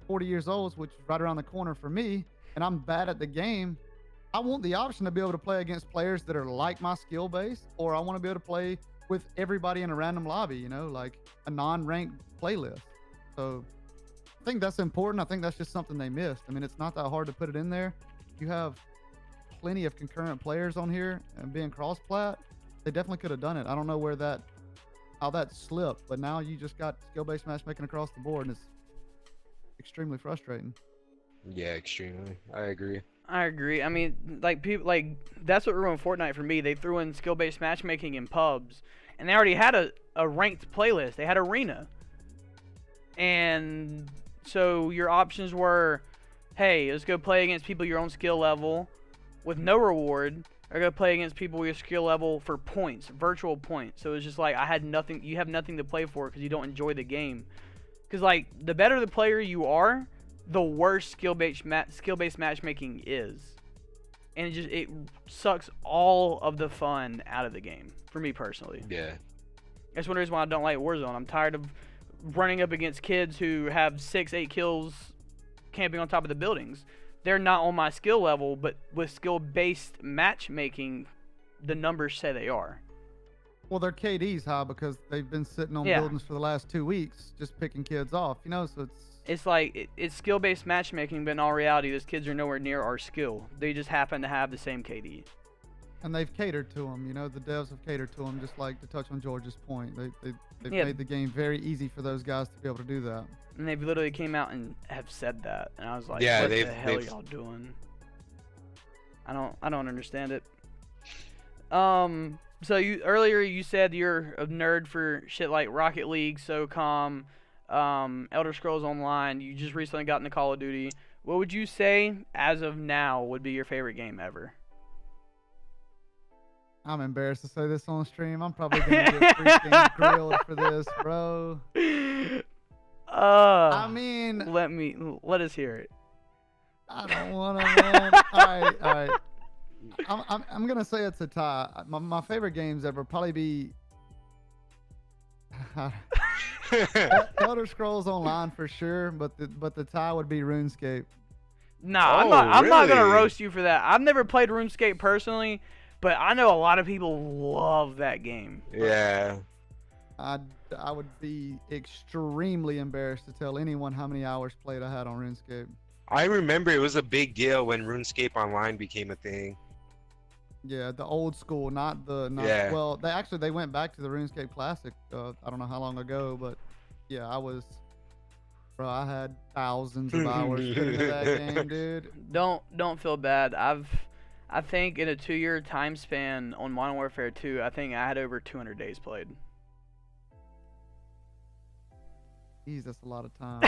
40 years old, which is right around the corner for me, and I'm bad at the game, I want the option to be able to play against players that are like my skill base, or I want to be able to play with everybody in a random lobby, you know, like a non-ranked playlist. So I think that's important. I think that's just something they missed. I mean, it's not that hard to put it in there. You have plenty of concurrent players on here, and being cross-plat, they definitely could have done it. I don't know how that slipped, but now you just got skill-based matchmaking across the board, and it's extremely frustrating. Yeah, extremely. I agree. I mean, like people like that's what ruined Fortnite for me. They threw in skill-based matchmaking in pubs, and they already had a ranked playlist. They had arena, and so your options were, hey, let's go play against people your own skill level with no reward, or go play against people with your skill level for points, virtual points. So it's just like I had nothing. You have nothing to play for because you don't enjoy the game. Because like the better the player you are, the worse skill-based matchmaking is, and it sucks all of the fun out of the game for me personally. Yeah. That's one reason why I don't like Warzone. I'm tired of running up against kids who have 6-8 kills camping on top of the buildings. They're not on my skill level, but with skill-based matchmaking, the numbers say they are. Well, their KD's high because they've been sitting on buildings for the last 2 weeks just picking kids off, you know, so it's like it's skill-based matchmaking, but in all reality, those kids are nowhere near our skill. They just happen to have the same KD. And they've catered to them, you know, the devs have catered to them, just like to touch on George's point. They've made the game very easy for those guys to be able to do that. And they've literally came out and have said that, and I was like, yeah, what the hell are y'all doing? I don't understand it. So earlier you said you're a nerd for shit like Rocket League, SOCOM, Elder Scrolls Online. You just recently got into Call of Duty. What would you say, as of now, would be your favorite game ever? I'm embarrassed to say this on stream. I'm probably gonna get freaking grilled for this, bro. I mean, let us hear it. I don't want to, man. All right. I'm gonna say it's a tie. My favorite games ever probably be Elder Scrolls Online for sure, but the tie would be RuneScape. Nah, Oh, I'm not gonna really? roast you for that. I've never played RuneScape personally, but I know a lot of people love that game. Yeah. I would be extremely embarrassed to tell anyone how many hours played I had on RuneScape. I remember it was a big deal when RuneScape Online became a thing. Yeah, the old school, not Yeah. well. They went back to the RuneScape Classic. I don't know how long ago, but yeah, bro. I had thousands of hours put into that game, dude. Don't feel bad. I think in a 2-year time span on Modern Warfare 2, I think I had over 200 days played. Jeez, that's a lot of time.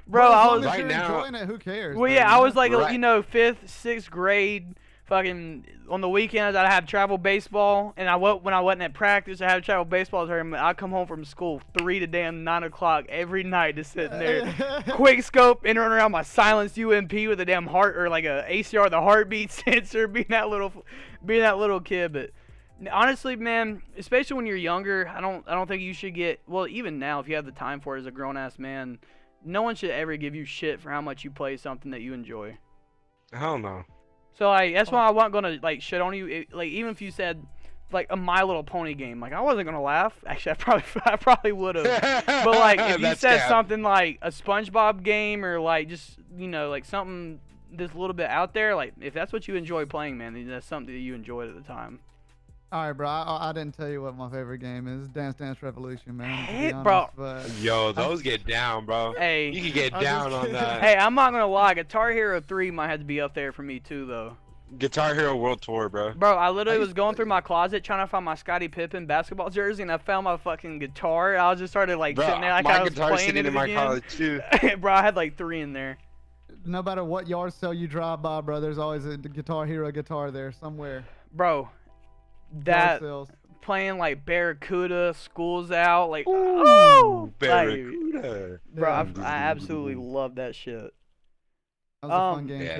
Bro, As I long was as Right you're now- enjoying it. Who cares? well, bro, yeah, you I know? was like, Right. you know, 5th, 6th grade. Fucking on the weekends, I'd have travel baseball, and when I wasn't at practice, I had travel baseball tournament. I'd come home from school 3 to damn 9 o'clock every night, just sitting there, quick scope, entering around my silenced UMP with a damn heart or like a ACR, the heartbeat sensor, being that little kid. But honestly, man, especially when you're younger, I don't think you should get. Well, even now, if you have the time for it as a grown ass man, no one should ever give you shit for how much you play something that you enjoy. Hell no. So like that's why I wasn't gonna like shit on you. Like even if you said like a My Little Pony game, like I wasn't gonna laugh. Actually, I probably would have. But like if you That's said cap. something like a SpongeBob game or like just like something that's a little bit out there, like if that's what you enjoy playing, man, then that's something that you enjoyed at the time. All right, bro. I didn't tell you what my favorite game is. Dance Dance Revolution, man. to be Hey, bro. honest, but Yo, those get down, bro. Hey, You can get I'm down just on kidding. that. hey, I'm not gonna lie. Guitar Hero 3 might have to be up there for me too, though. Guitar Hero World Tour, bro. Bro, I literally I was used going to- through my closet trying to find my Scottie Pippen basketball jersey, and I found my fucking guitar. I just started like Bro, sitting there like my I was guitar's playing sitting it in my again. college too. Bro, I had like 3 in there. no matter what yard sale you drive by, bro, there's always a Guitar Hero guitar there somewhere. Bro, Yard that sales. playing like Barracuda, School's Out, like Ooh, oh, Barracuda. bro, Yeah. I absolutely love that shit. That was a fun um, game yeah.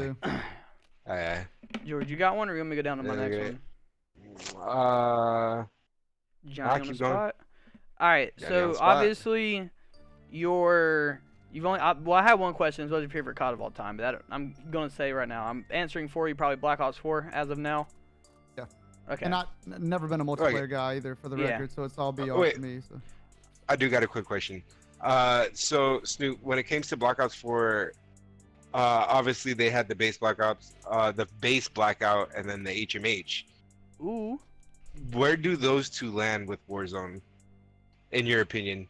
too. George, you got one, or you want me to go down to my Yeah, next yeah. one? I'll Johnny on the keep going. spot. All right, Johnny on so the spot. obviously, you've only. Well, I have one question. What's your favorite COD of all time? But that, I'm gonna say right now, I'm answering for you. Probably Black Ops 4 as of now. Yeah. Okay. And never been a multiplayer guy either, for the Yeah. record. So it's all BR wait. for me. So. I do got a quick question. So Snoop, when it comes to Black Ops 4, obviously they had the base Black Ops, the base Blackout, and then the HMH. Ooh. Where do those two land with Warzone, in your opinion?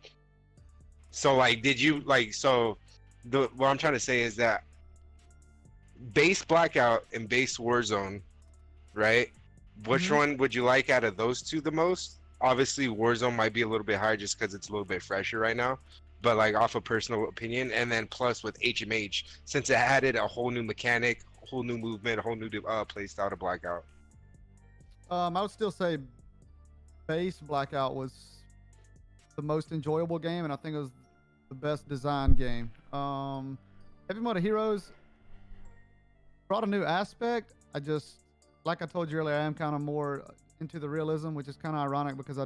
So like, did you like what I'm trying to say is that base Blackout and base Warzone, right? Which Mhm. one would you like out of those two the most? Obviously, Warzone might be a little bit higher just because it's a little bit fresher right now, but like off of personal opinion, and then plus with HMH, since it added a whole new mechanic, whole new movement, a whole new play style to Blackout. I would still say base Blackout was the most enjoyable game, and I think it was the best designed game. Heavy Mode of Heroes brought a new aspect. Like I told you earlier, I am kind of more into the realism, which is kind of ironic because I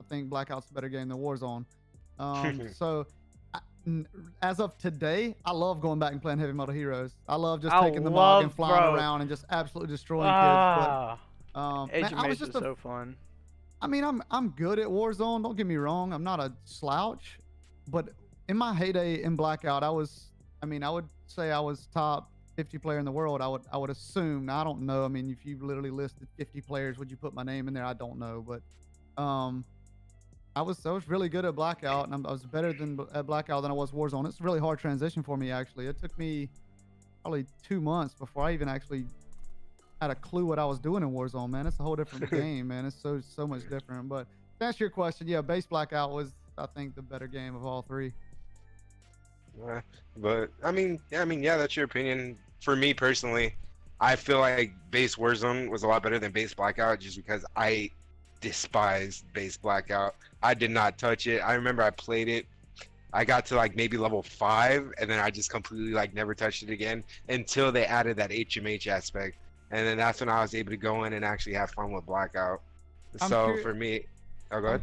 think Blackout's a better game than Warzone. So as of today, I love going back and playing Heavy Mode of Heroes. I love just taking the mod and flying bro. around and just absolutely destroying kids. Ah. But Age man, of I Mace was is just a so fun. I mean, I'm good at Warzone. Don't get me wrong. I'm not a slouch, but in my heyday in Blackout, I would say I was top 50 player in the world. I would assume. Now, I don't know. I mean, if you literally listed 50 players, would you put my name in there? I don't know, but I was really good at Blackout, and I was better at Blackout than I was Warzone. It's a really hard transition for me, actually. It took me probably 2 months before I even actually had a clue what I was doing in Warzone, man. It's a whole different game, man. It's so much different. But to answer your question, yeah, base Blackout was, I think, the better game of all three. But yeah, that's your opinion. For me personally, I feel like base Warzone was a lot better than base Blackout just because I despised base Blackout. I did not touch it. I remember I played it. I got to like maybe level 5, and then I just completely like never touched it again until they added that HMH aspect, and then that's when I was able to go in and actually have fun with Blackout. I'm So curi- for me, oh, go I'm,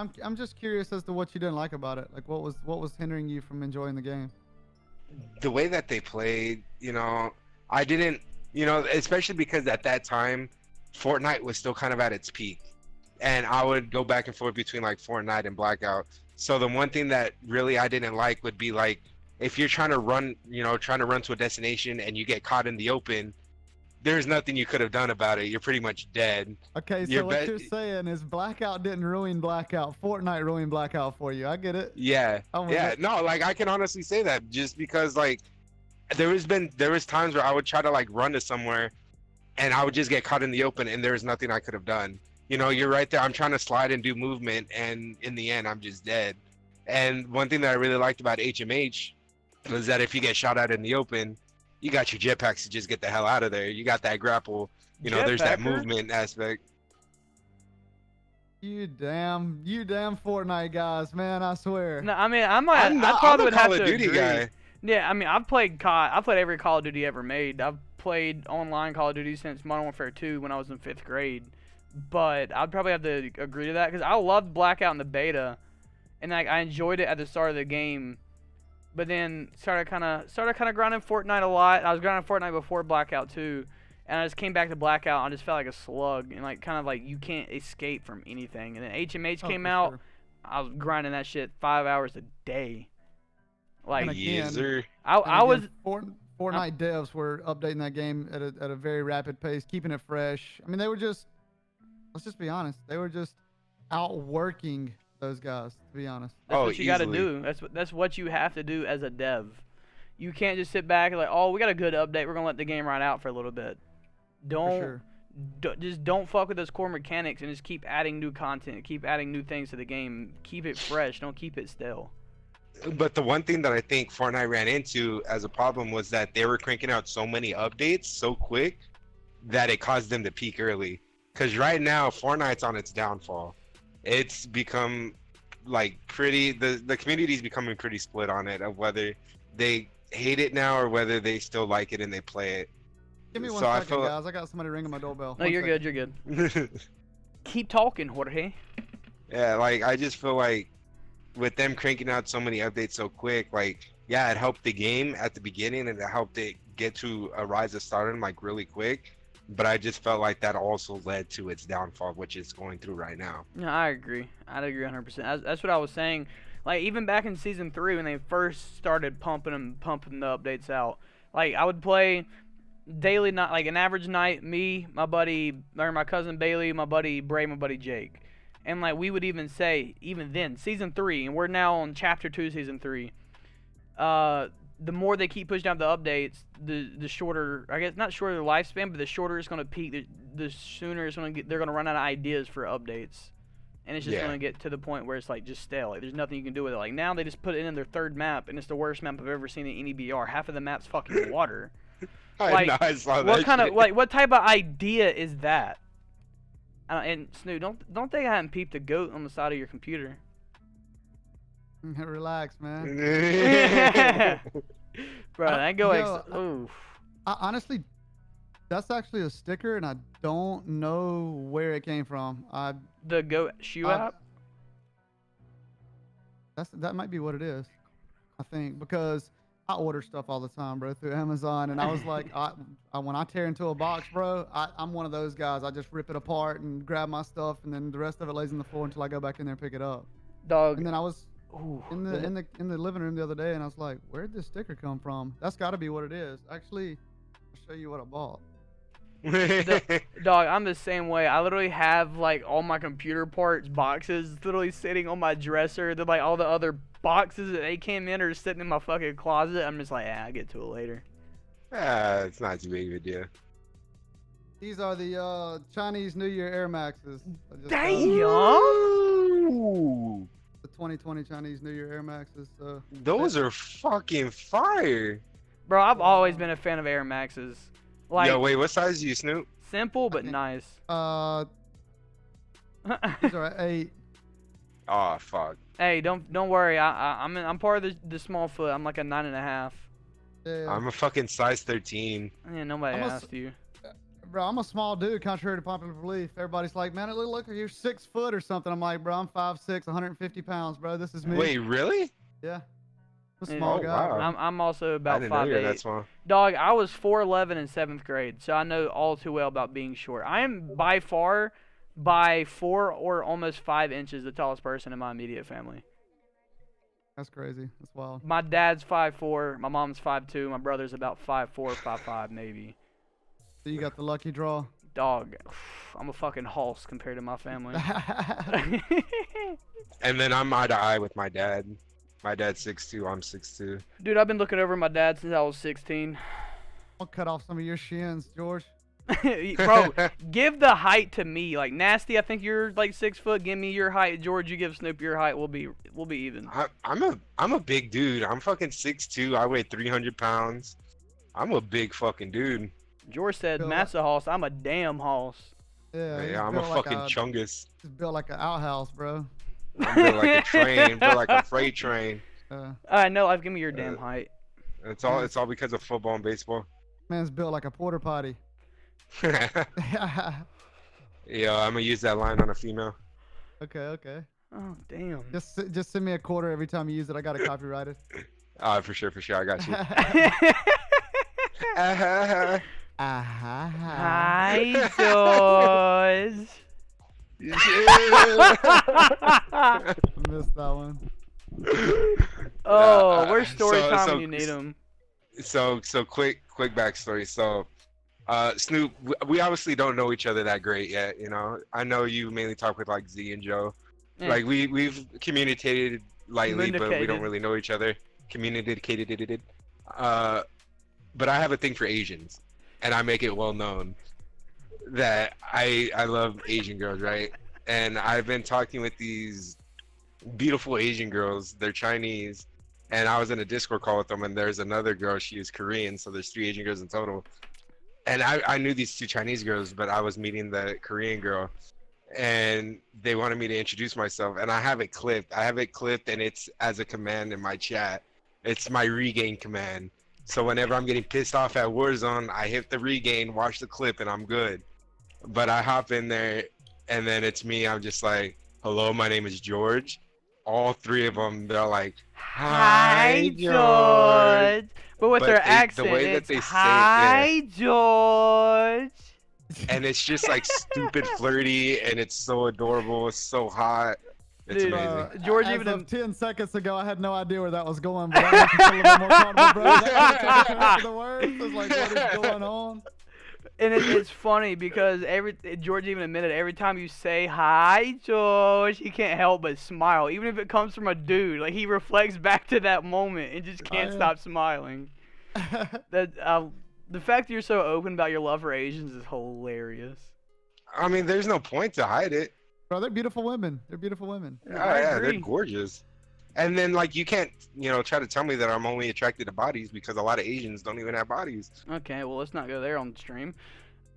ahead. I'm just curious as to what you didn't like about it. Like, what was hindering you from enjoying the game? The way that they played, I didn't, especially because at that time, Fortnite was still kind of at its peak, and I would go back and forth between like Fortnite and Blackout. So the one thing that really I didn't like would be like if you're trying to run, trying to run to a destination and you get caught in the open, there's nothing you could have done about it. You're pretty much dead. Okay, so You're what you're saying is Blackout didn't ruin Blackout. Fortnite ruined Blackout for you. I get it. Yeah, I'm with yeah. it. No, like I can honestly say that just because like there was times where I would try to like run to somewhere and I would just get caught in the open and there's nothing I could have done. You're right there. I'm trying to slide and do movement, and in the end, I'm just dead. And one thing that I really liked about HMH was that if you get shot at in the open, you got your jetpacks to just get the hell out of there. You got that grapple. There's that Jetpacker? movement aspect. You damn Fortnite guys, man! I swear. No, I mean I I'm probably a would Call have of to Duty agree. guy. Yeah, I mean I've played every Call of Duty ever made. I've played online Call of Duty since Modern Warfare 2 when I was in 5th grade. But I'd probably have to agree to that because I loved Blackout in the beta, and like I enjoyed it at the start of the game. But then started kind of grinding Fortnite a lot. I was grinding Fortnite before Blackout 2, and I just came back to Blackout and I just felt like a slug and like kind of like you can't escape from anything. And then HMH came for out. sure. I was grinding that shit 5 hours a day. Like And again, Yes, sir. I And was again, Fortnite devs were updating that game at a very rapid pace, keeping it fresh. I mean, they were just, let's just be honest, they were just outworking those guys, to be honest. That's Oh, what you got to easily. do. That's what you have to do as a dev. You can't just sit back and like, oh, we got a good update. We're gonna let the game ride out for a little bit. For Don't sure. just don't fuck with those core mechanics and just keep adding new content, keep adding new things to the game. Keep it fresh. Don't keep it stale. But the one thing that I think Fortnite ran into as a problem was that they were cranking out so many updates so quick that it caused them to peak early. Because right now, Fortnite's on its downfall. It's become like the community's becoming pretty split on it of whether they hate it now or whether they still like it and they play it. Give me one So I second, feel- guys. I got somebody ringing my doorbell. No, One you're second. good. You're good. Keep talking, Jorge. Yeah, like I just feel like with them cranking out so many updates so quick, like yeah, it helped the game at the beginning and it helped it get to a rise of stardom like really quick. But I just felt like that also led to its downfall, which it's going through right now. No, I agree. I'd agree 100%. That's what I was saying. Like even back in season 3 when they first started pumping the updates out, like I would play daily, not like an average night. Me, my buddy, or my cousin Bailey, my buddy Bray, my buddy Jake, and like we would even say even then season 3, and we're now on chapter 2, season 3. The more they keep pushing out the updates, the shorter, I guess not shorter lifespan, but the shorter it's gonna peak. The sooner it's gonna get, they're gonna run out of ideas for updates. And it's just Yeah. gonna get to the point where it's like just stale. Like there's nothing you can do with it. Like now they just put it in their 3rd map, and it's the worst map I've ever seen in any BR. Half of the map's fucking water. I Like, know, I saw What that kind shit. of like what type of idea is that? And Snoop, don't think I haven't peeped a goat on the side of your computer. Relax, man. Bro, that go Yo, oof. Honestly, that's actually a sticker, and I don't know where it came from. The goat shoe I- app. That might be what it is, I think, because I order stuff all the time, bro, through Amazon, and I was like, when I tear into a box, bro, I'm one of those guys. I just rip it apart and grab my stuff, and then the rest of it lays on the floor until I go back in there and pick it up. Dog. And then I was Ooh. in the living room the other day, and I was like, where'd this sticker come from? That's got to be what it is. Actually, I'll show you what I bought. Dog, I'm the same way. I literally have like all my computer parts boxes literally sitting on my dresser. They're like all the other boxes that they came in are sitting in my fucking closet. I'm just like, I'll get to it later. It's not too big of a deal. These are the Chinese New Year Air Maxes. I just got Damn! Ooh, the 2020 Chinese New Year Air Maxes. those are fucking fire. Bro, I've always been a fan of Air Maxes. Like Yo, wait, what size do you, Snoop? simple but Okay. nice. These are 8. Oh, fuck. Hey, don't worry. I'm part of the small foot. I'm like a 9.5. Yeah. I'm a fucking size 13. Yeah, nobody I'm a asked you. Bro, I'm a small dude, contrary to popular belief. Everybody's like, man, look, you're 6 foot or something. I'm like, bro, I'm 5'6", 150 pounds, bro. This is me. Wait, really? Yeah. I'm a Yeah. small Oh, guy, wow. bro. I'm also I about didn't know you were 5'8". that small. Dog, I was 4'11" in 7th grade, so I know all too well about being short. I am by far, by 4 or almost 5 inches, the tallest person in my immediate family. That's crazy. That's wild. My dad's 5'4", my mom's 5'2", my brother's about 5'4", 5'5", maybe. So you got the lucky draw. Dog, I'm a fucking hoss compared to my family. And then I'm eye to eye with my dad. My dad's 6'2", I'm 6'2". Dude, I've been looking over my dad since I was 16. I'll cut off some of your shins, George. Bro, give the height to me. Like Nasty, I think you're like 6 foot. Give me your height, George. You give Snoop your height. We'll be even. I'm a big dude. I'm fucking 6'2". I weigh 300 pounds. I'm a big fucking dude. George said, Feel "Massa hoss. I'm a damn hoss." Yeah, he's Yeah, I'm a built like fucking chungus. He's built like an outhouse, bro. I'm built like a train, built like a freight train. No, give me your damn height. It's all because of football and baseball. Man's built like a porter potty. Yeah, I'm gonna use that line on a female. Okay. Oh damn. Just send me a quarter every time you use it. I got it copyrighted. For sure, I got you. Hi, George. Missed that one. Oh, where's story time so- when you need them? So quick backstory. So, Snoop, we obviously don't know each other that great yet. You know, I know you mainly talk with like Z and Joe. Yeah. Like we've communicated lightly, but we Communicated. don't really know each other. Communicated. But I have a thing for Asians, and I make it well known that I love Asian girls, right? And I've been talking with these beautiful Asian girls. They're Chinese, and I was in a Discord call with them, and there's another girl. She is Korean, so there's 3 Asian girls in total. And I knew these 2 Chinese girls, but I was meeting the Korean girl, and they wanted me to introduce myself, and I have it clipped, and it's as a command in my chat. It's my regain command. So whenever I'm getting pissed off at Warzone, I hit the regain, watch the clip, and I'm good. But I hop in there, and then it's me. I'm just like, hello, my name is George. All 3 of them, they're like, hi, George. But with their The accent, way that it's they say it, hi, George. and it's just like stupid flirty, and it's so adorable. It's so hot. It's Dude, amazing. George, as even of 10 seconds ago, I had no idea where that was going, but that makes me feel a little more comfortable, bro. That after the words, it's like, what is going on? And it's funny because George even admitted every time you say hi, George, he can't help but smile, even if it comes from a dude. Like he reflects back to that moment and just can't stop smiling. That the fact that you're so open about your love for Asians is hilarious. I mean, there's no point to hide it. Bro, they're beautiful women. They're beautiful women. Oh, I yeah, agree. they're gorgeous. And then, like, you can't, try to tell me that I'm only attracted to bodies because a lot of Asians don't even have bodies. Okay, well let's not go there on the stream.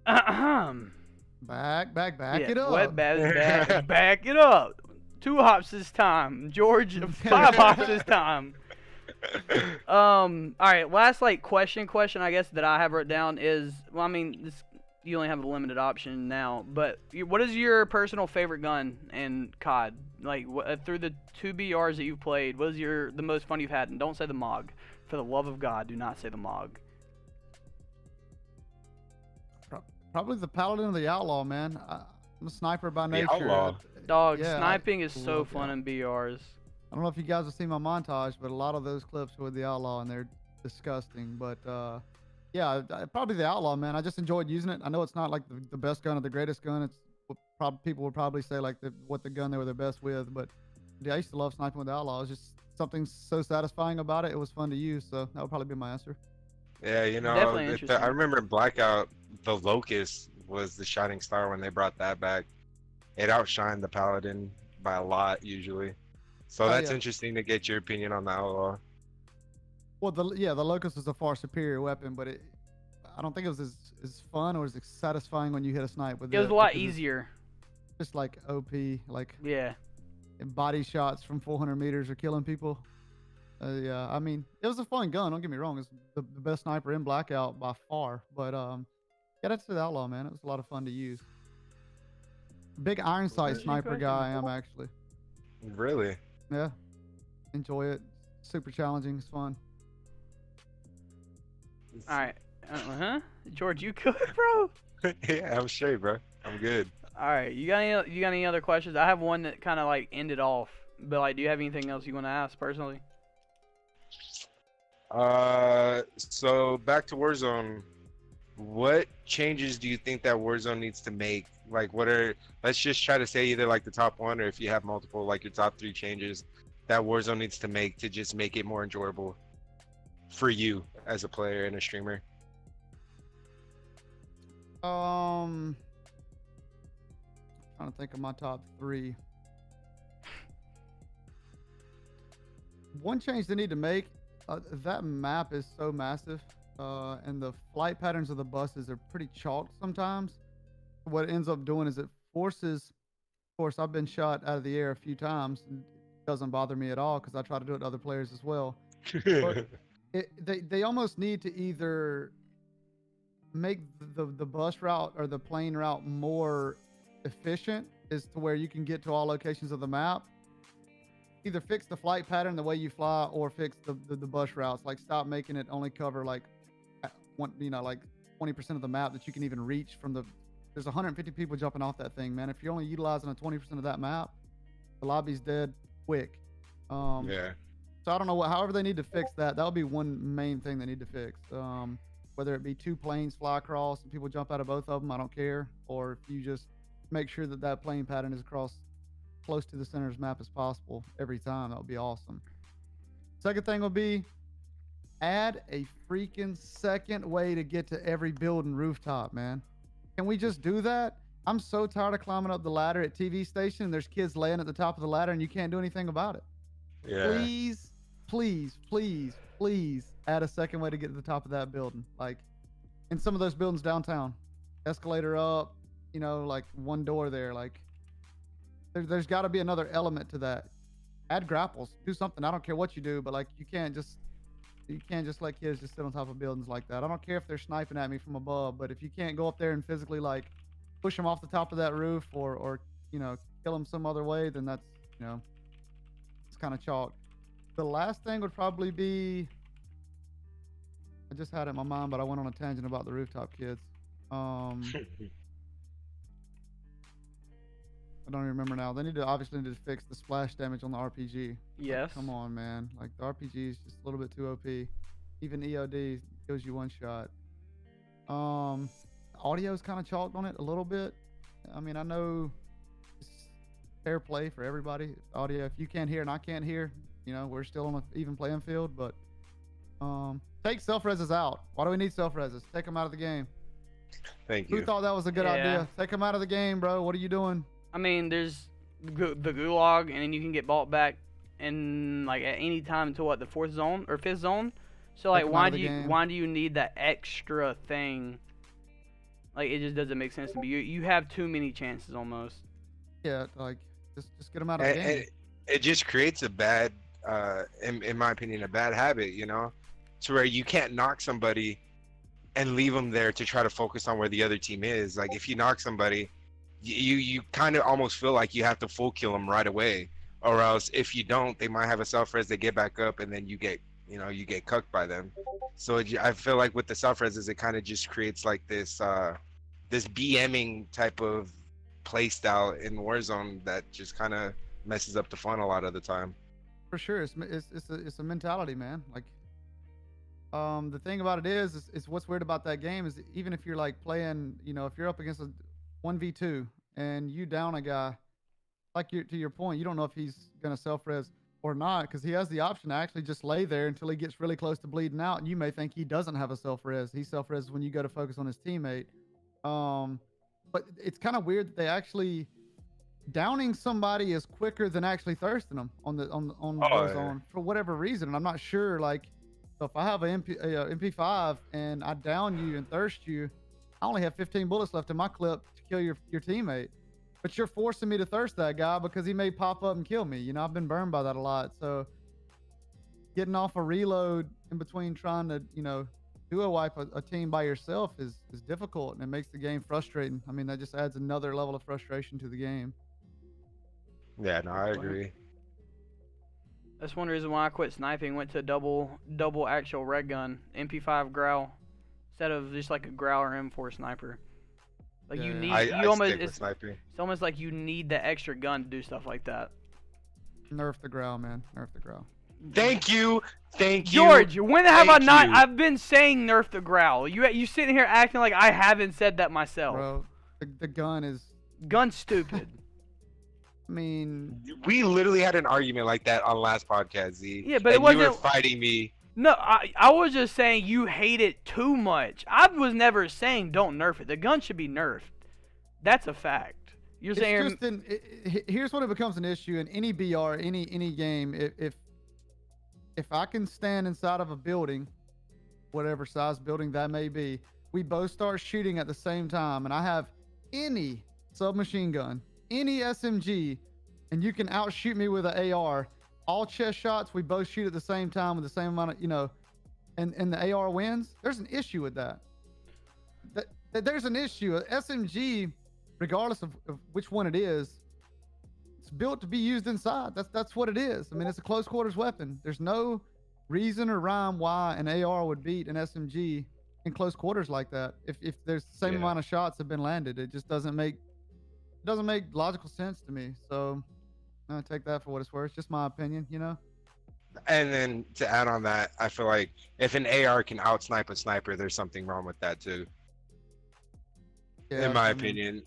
Back Yeah, it up. what back it up. 2 hops this time. George, 5 hops this time. All right, last question I guess that I have wrote down is, well, I mean, you only have a limited option now, but what is your personal favorite gun in COD? Like through the 2 BRs that you've played, what is the most fun you've had? And don't say the MOG. For the love of God, do not say the MOG. Probably the Paladin or the Outlaw, man. I'm a sniper by nature. Outlaw. Dog, Yeah, sniping is so love fun that. in BRs. I don't know if you guys have seen my montage, but a lot of those clips were with the Outlaw, and they're disgusting. But yeah, probably the Outlaw, man. I just enjoyed using it. I know it's not like the best gun or the greatest gun. It's what people would probably say like what the gun they were the best with. But yeah, I used to love sniping with the Outlaw. It was just something so satisfying about it. It was fun to use, so that would probably be my answer. Yeah, Definitely interesting. I remember in Blackout, the Locust was the shining star when they brought that back. It outshined the Paladin by a lot, usually. So that's yeah. interesting to get your opinion on the Outlaw. Well, the Locust is a far superior weapon, but I don't think it was as fun or as satisfying when you hit a snipe with It was it a lot because it's easier. just like OP, like Yeah. body shots from 400 meters are killing people. Yeah, I mean, it was a fun gun. Don't get me wrong; it's the best sniper in Blackout by far. But yeah, that's the Outlaw, man. It was a lot of fun to use. Big iron sight Interesting sniper question. guy I am actually. Really? Yeah, enjoy it. Super challenging. It's fun. All right. George, you good, bro? Yeah, I'm straight, bro. I'm good. All right. You got any other questions? I have one that kind of like ended off. But like, do you have anything else you want to ask personally? So back to Warzone. What changes do you think that Warzone needs to make? Like, let's just try to say either like the top one, or if you have multiple, like your top 3 changes that Warzone needs to make to just make it more enjoyable for you as a player and a streamer. Trying to think of my top 3. One change they need to make, that map is so massive, and the flight patterns of the buses are pretty chalked sometimes. What it ends up doing is it forces, of course, I've been shot out of the air a few times, and it doesn't bother me at all because I try to do it to other players as well. But they almost need to either make the bus route or the plane route more efficient, as to where you can get to all locations of the map. Either fix the flight pattern, the way you fly, or fix the bus routes. Like, stop making it only cover like like 20% of the map that you can even reach from the. There's 150 people jumping off that thing, man. If you're only utilizing a 20% of that map, the lobby's dead quick. Yeah. So I don't know however they need to fix that. That would be one main thing they need to fix. Whether it be 2 planes fly across and people jump out of both of them, I don't care. Or if you just make sure that plane pattern is across close to the center's map as possible every time, that would be awesome. Second thing would be add a freaking second way to get to every building rooftop, man. Can we just do that? I'm so tired of climbing up the ladder at TV station and there's kids laying at the top of the ladder and you can't do anything about it. Yeah. Please, please, please, please add a second way to get to the top of that building. Like in some of those buildings downtown, escalator up, like one door there. Like there's got to be another element to that. Add grapples, do something. I don't care what you do, but like you can't just let kids just sit on top of buildings like that. I don't care if they're sniping at me from above, but if you can't go up there and physically like push them off the top of that roof or kill them some other way, then that's it's kind of chalk. The last thing would probably be, I just had it in my mind, but I went on a tangent about the rooftop kids. I don't even remember now. They obviously need to fix the splash damage on the RPG. Yes. Like, come on, man. Like the RPG is just a little bit too OP. Even EOD kills you one shot. Audio is kind of chalked on it a little bit. I mean, I know it's fair play for everybody. Audio, if you can't hear and I can't hear, we're still on an even playing field. But take self-reses out. Why do we need self-reses? Take them out of the game. Thank you. Who thought that was a good idea? Take them out of the game, bro. What are you doing? I mean, there's the gulag, and then you can get bought back in like at any time until what, the 4th zone or 5th zone. So like, why do you need that extra thing? Like, it just doesn't make sense to me. You have too many chances almost. Yeah, like just get them out of the game. It just creates a bad, in my opinion, a bad habit. To where you can't knock somebody and leave them there to try to focus on where the other team is. Like, if you knock somebody, you kind of almost feel like you have to full kill them right away, or else if you don't, they might have a self-res, they get back up, and then you get cucked by them. So I feel like with the self-reses, it kind of just creates like this BMing type of play style in Warzone that just kind of messes up the fun a lot of the time. For sure, it's a mentality, man. Like, the thing about it is what's weird about that game is even if you're like playing, if you're up against a 1v2 and you down a guy, like to your point, you don't know if he's gonna self-res or not because he has the option to actually just lay there until he gets really close to bleeding out, and you may think he doesn't have a self-res. He self-res when you go to focus on his teammate. But it's kind of weird that they actually downing somebody is quicker than actually thirsting them on Warzone for whatever reason, and I'm not sure. Like, So if I have an MP5 and I down you and thirst you, I only have 15 bullets left in my clip to kill your teammate. But you're forcing me to thirst that guy because he may pop up and kill me. You know, I've been burned by that a lot. So getting off a reload in between trying to, duo wipe a team by yourself is difficult, and it makes the game frustrating. I mean, that just adds another level of frustration to the game. Yeah, no, I agree. That's one reason why I quit sniping. Went to double actual red gun, MP5 growl, instead of just like a growl or M4 sniper. Like you need, I almost stick with sniping. it's almost like you need the extra gun to do stuff like that. Nerf the growl, man. Nerf the growl. Thank you, George. When have I not? you. I've been saying nerf the growl. You sitting here acting like I haven't said that myself. Bro, the gun is. Gun's stupid. I mean, We literally had an argument like that on last podcast, Z. Yeah, but it and you were wasn't- fighting me. No, I was just saying you hate it too much. I was never saying don't nerf it. The gun should be nerfed. That's a fact. You're it's saying just here's when it becomes an issue in any BR, any game. If I can stand inside of a building, whatever size building that may be, we both start shooting at the same time, and I have any submachine gun, any SMG, and you can outshoot me with an AR. All chest shots, we both shoot at the same time with the same amount of, and the AR wins. There's an issue with that. There's an issue. A SMG, regardless of which one it is, it's built to be used inside. That's what it is. I mean, it's a close quarters weapon. There's no reason or rhyme why an AR would beat an SMG in close quarters like that. If there's the same amount of shots have been landed, it just doesn't make logical sense to me. So I take that for what it's worth. It's just my opinion, And then to add on that, I feel like if an AR can outsnipe a sniper, there's something wrong with that too. Yeah, In my opinion.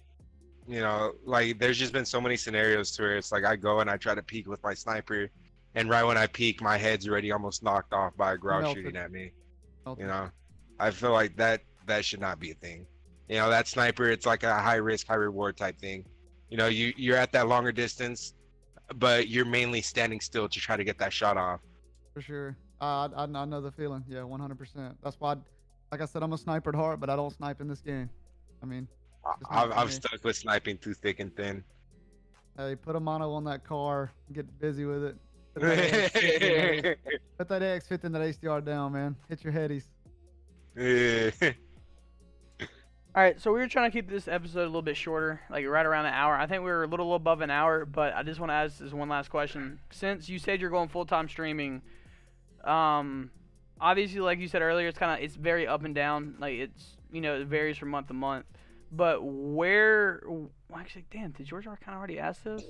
Like there's just been so many scenarios to where it's like I go and I try to peek with my sniper, and right when I peek, my head's already almost knocked off by a growl Melted. shooting at me. Melted. I feel like that should not be a thing. That sniper, it's like a high risk, high reward type thing. You're at that longer distance, but you're mainly standing still to try to get that shot off. For sure. I know the feeling. Yeah, 100%. That's why, like I said, I'm a sniper at heart, but I don't snipe in this game. I mean, I'm stuck with sniping through thick and thin. hey, put a mono on that car, get busy with it. Put that AX-50 and that HDR down, man. Hit your headies. All right, so we were trying to keep this episode a little bit shorter, like right around an hour. I think we were a little above an hour, but I just want to ask this one last question. Since you said you're going full-time streaming, obviously, like you said earlier, it's very up and down. Like it varies from month to month. But actually, damn, did George kind of already ask this?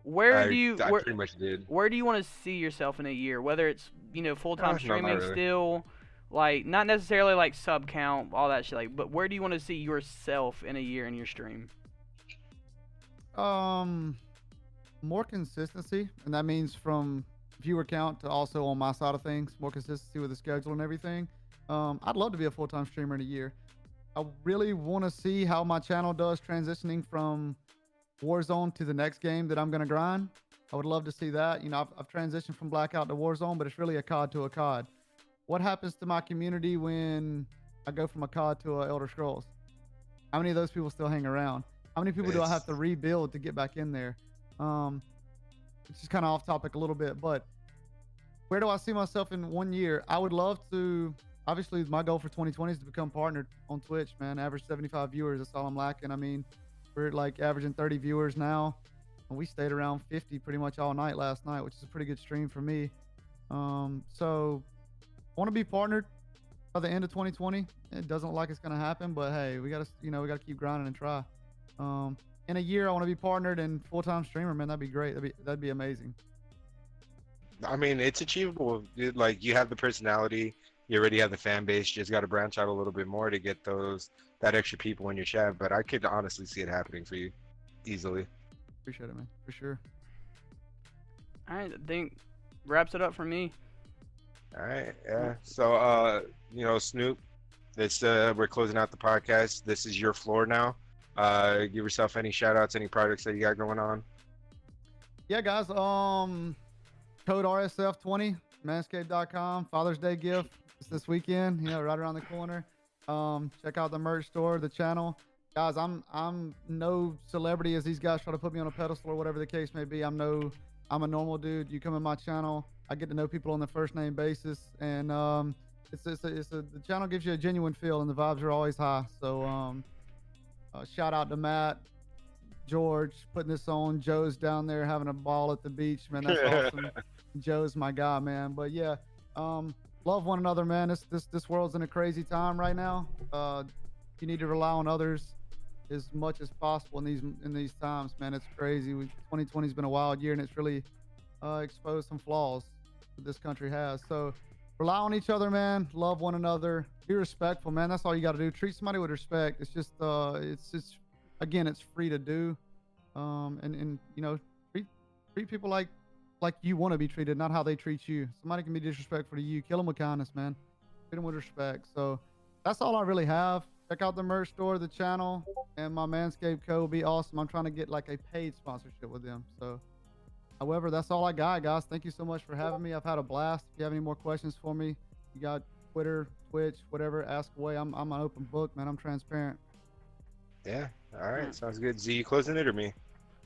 I pretty much did. Where do you want to see yourself in a year? Whether it's full-time No, streaming not really. still, like not necessarily like sub count, all that shit. Like, but where do you want to see yourself in a year in your stream? More consistency, and that means from viewer count to also on my side of things, more consistency with the schedule and everything. I'd love to be a full-time streamer in a year. I really want to see how my channel does transitioning from Warzone to the next game that I'm going to grind. I would love to see that. I've transitioned from Blackout to Warzone, but it's really a COD to a COD. What happens to my community when I go from a COD to a Elder Scrolls? How many of those people still hang around? How many people do I have to rebuild to get back in there? It's just kind of off topic a little bit, but where do I see myself in 1 year? I would love to. Obviously, my goal for 2020 is to become partnered on Twitch, man. Average 75 viewers. That's all I'm lacking. I mean, we're like averaging 30 viewers now. And we stayed around 50 pretty much all night last night, which is a pretty good stream for me. So I want to be partnered by the end of 2020. It doesn't look like it's going to happen, but hey, we got to keep grinding and try. In a year, I want to be partnered and full-time streamer, man. That'd be great. That'd be amazing. I mean, it's achievable. Like, you have the personality. You already have the fan base. You just got to branch out a little bit more to get that extra people in your chat. But I could honestly see it happening for you easily. Appreciate it, man. For sure. All right, I think wraps it up for me. All right, yeah. So, Snoop, we're closing out the podcast. This is your floor now. Give yourself any shout-outs, any projects that you got going on. Yeah, guys. Code RSF20, manscaped.com, Father's Day gift. It's this weekend, you know, right around the corner. Check out the merch store, the channel. Guys, I'm no celebrity as these guys try to put me on a pedestal or whatever the case may be. I'm a normal dude. You come in my channel, I get to know people on the first name basis, and the channel gives you a genuine feel, and the vibes are always high. So shout out to Matt, George, putting this on. Joe's down there having a ball at the beach, man. That's awesome. Joe's my guy, man. But yeah, love one another, man. This world's in a crazy time right now. You need to rely on others as much as possible in these times, man. It's crazy. 2020's been a wild year, and it's really exposed some flaws that this country has. So rely on each other, man. Love one another. Be respectful, man. That's all you got to do. Treat somebody with respect. It's just again, it's free to do. And you know, treat people like you want to be treated, not how they treat you. Somebody can be disrespectful to you. Kill them with kindness, man. Treat them with respect. So that's all I really have. Check out the merch store, the channel, and my Manscaped code will be awesome. I'm trying to get like a paid sponsorship with them. So, however, that's all I got, guys. Thank you so much for having me. I've had a blast. If you have any more questions for me, you got Twitter, Twitch, whatever, ask away. I'm an open book, man. I'm transparent. Yeah. All right. Sounds good. Z, you closing it or me?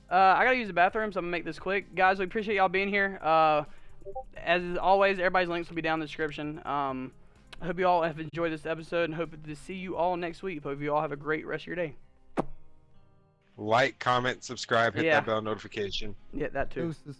I gotta use the bathroom, so I'm gonna make this quick. Guys, we appreciate y'all being here. As always, everybody's links will be down in the description. I hope you all have enjoyed this episode and hope to see you all next week. Hope you all have a great rest of your day. Like, comment, subscribe, hit that bell notification. Yeah, that too. Deuces.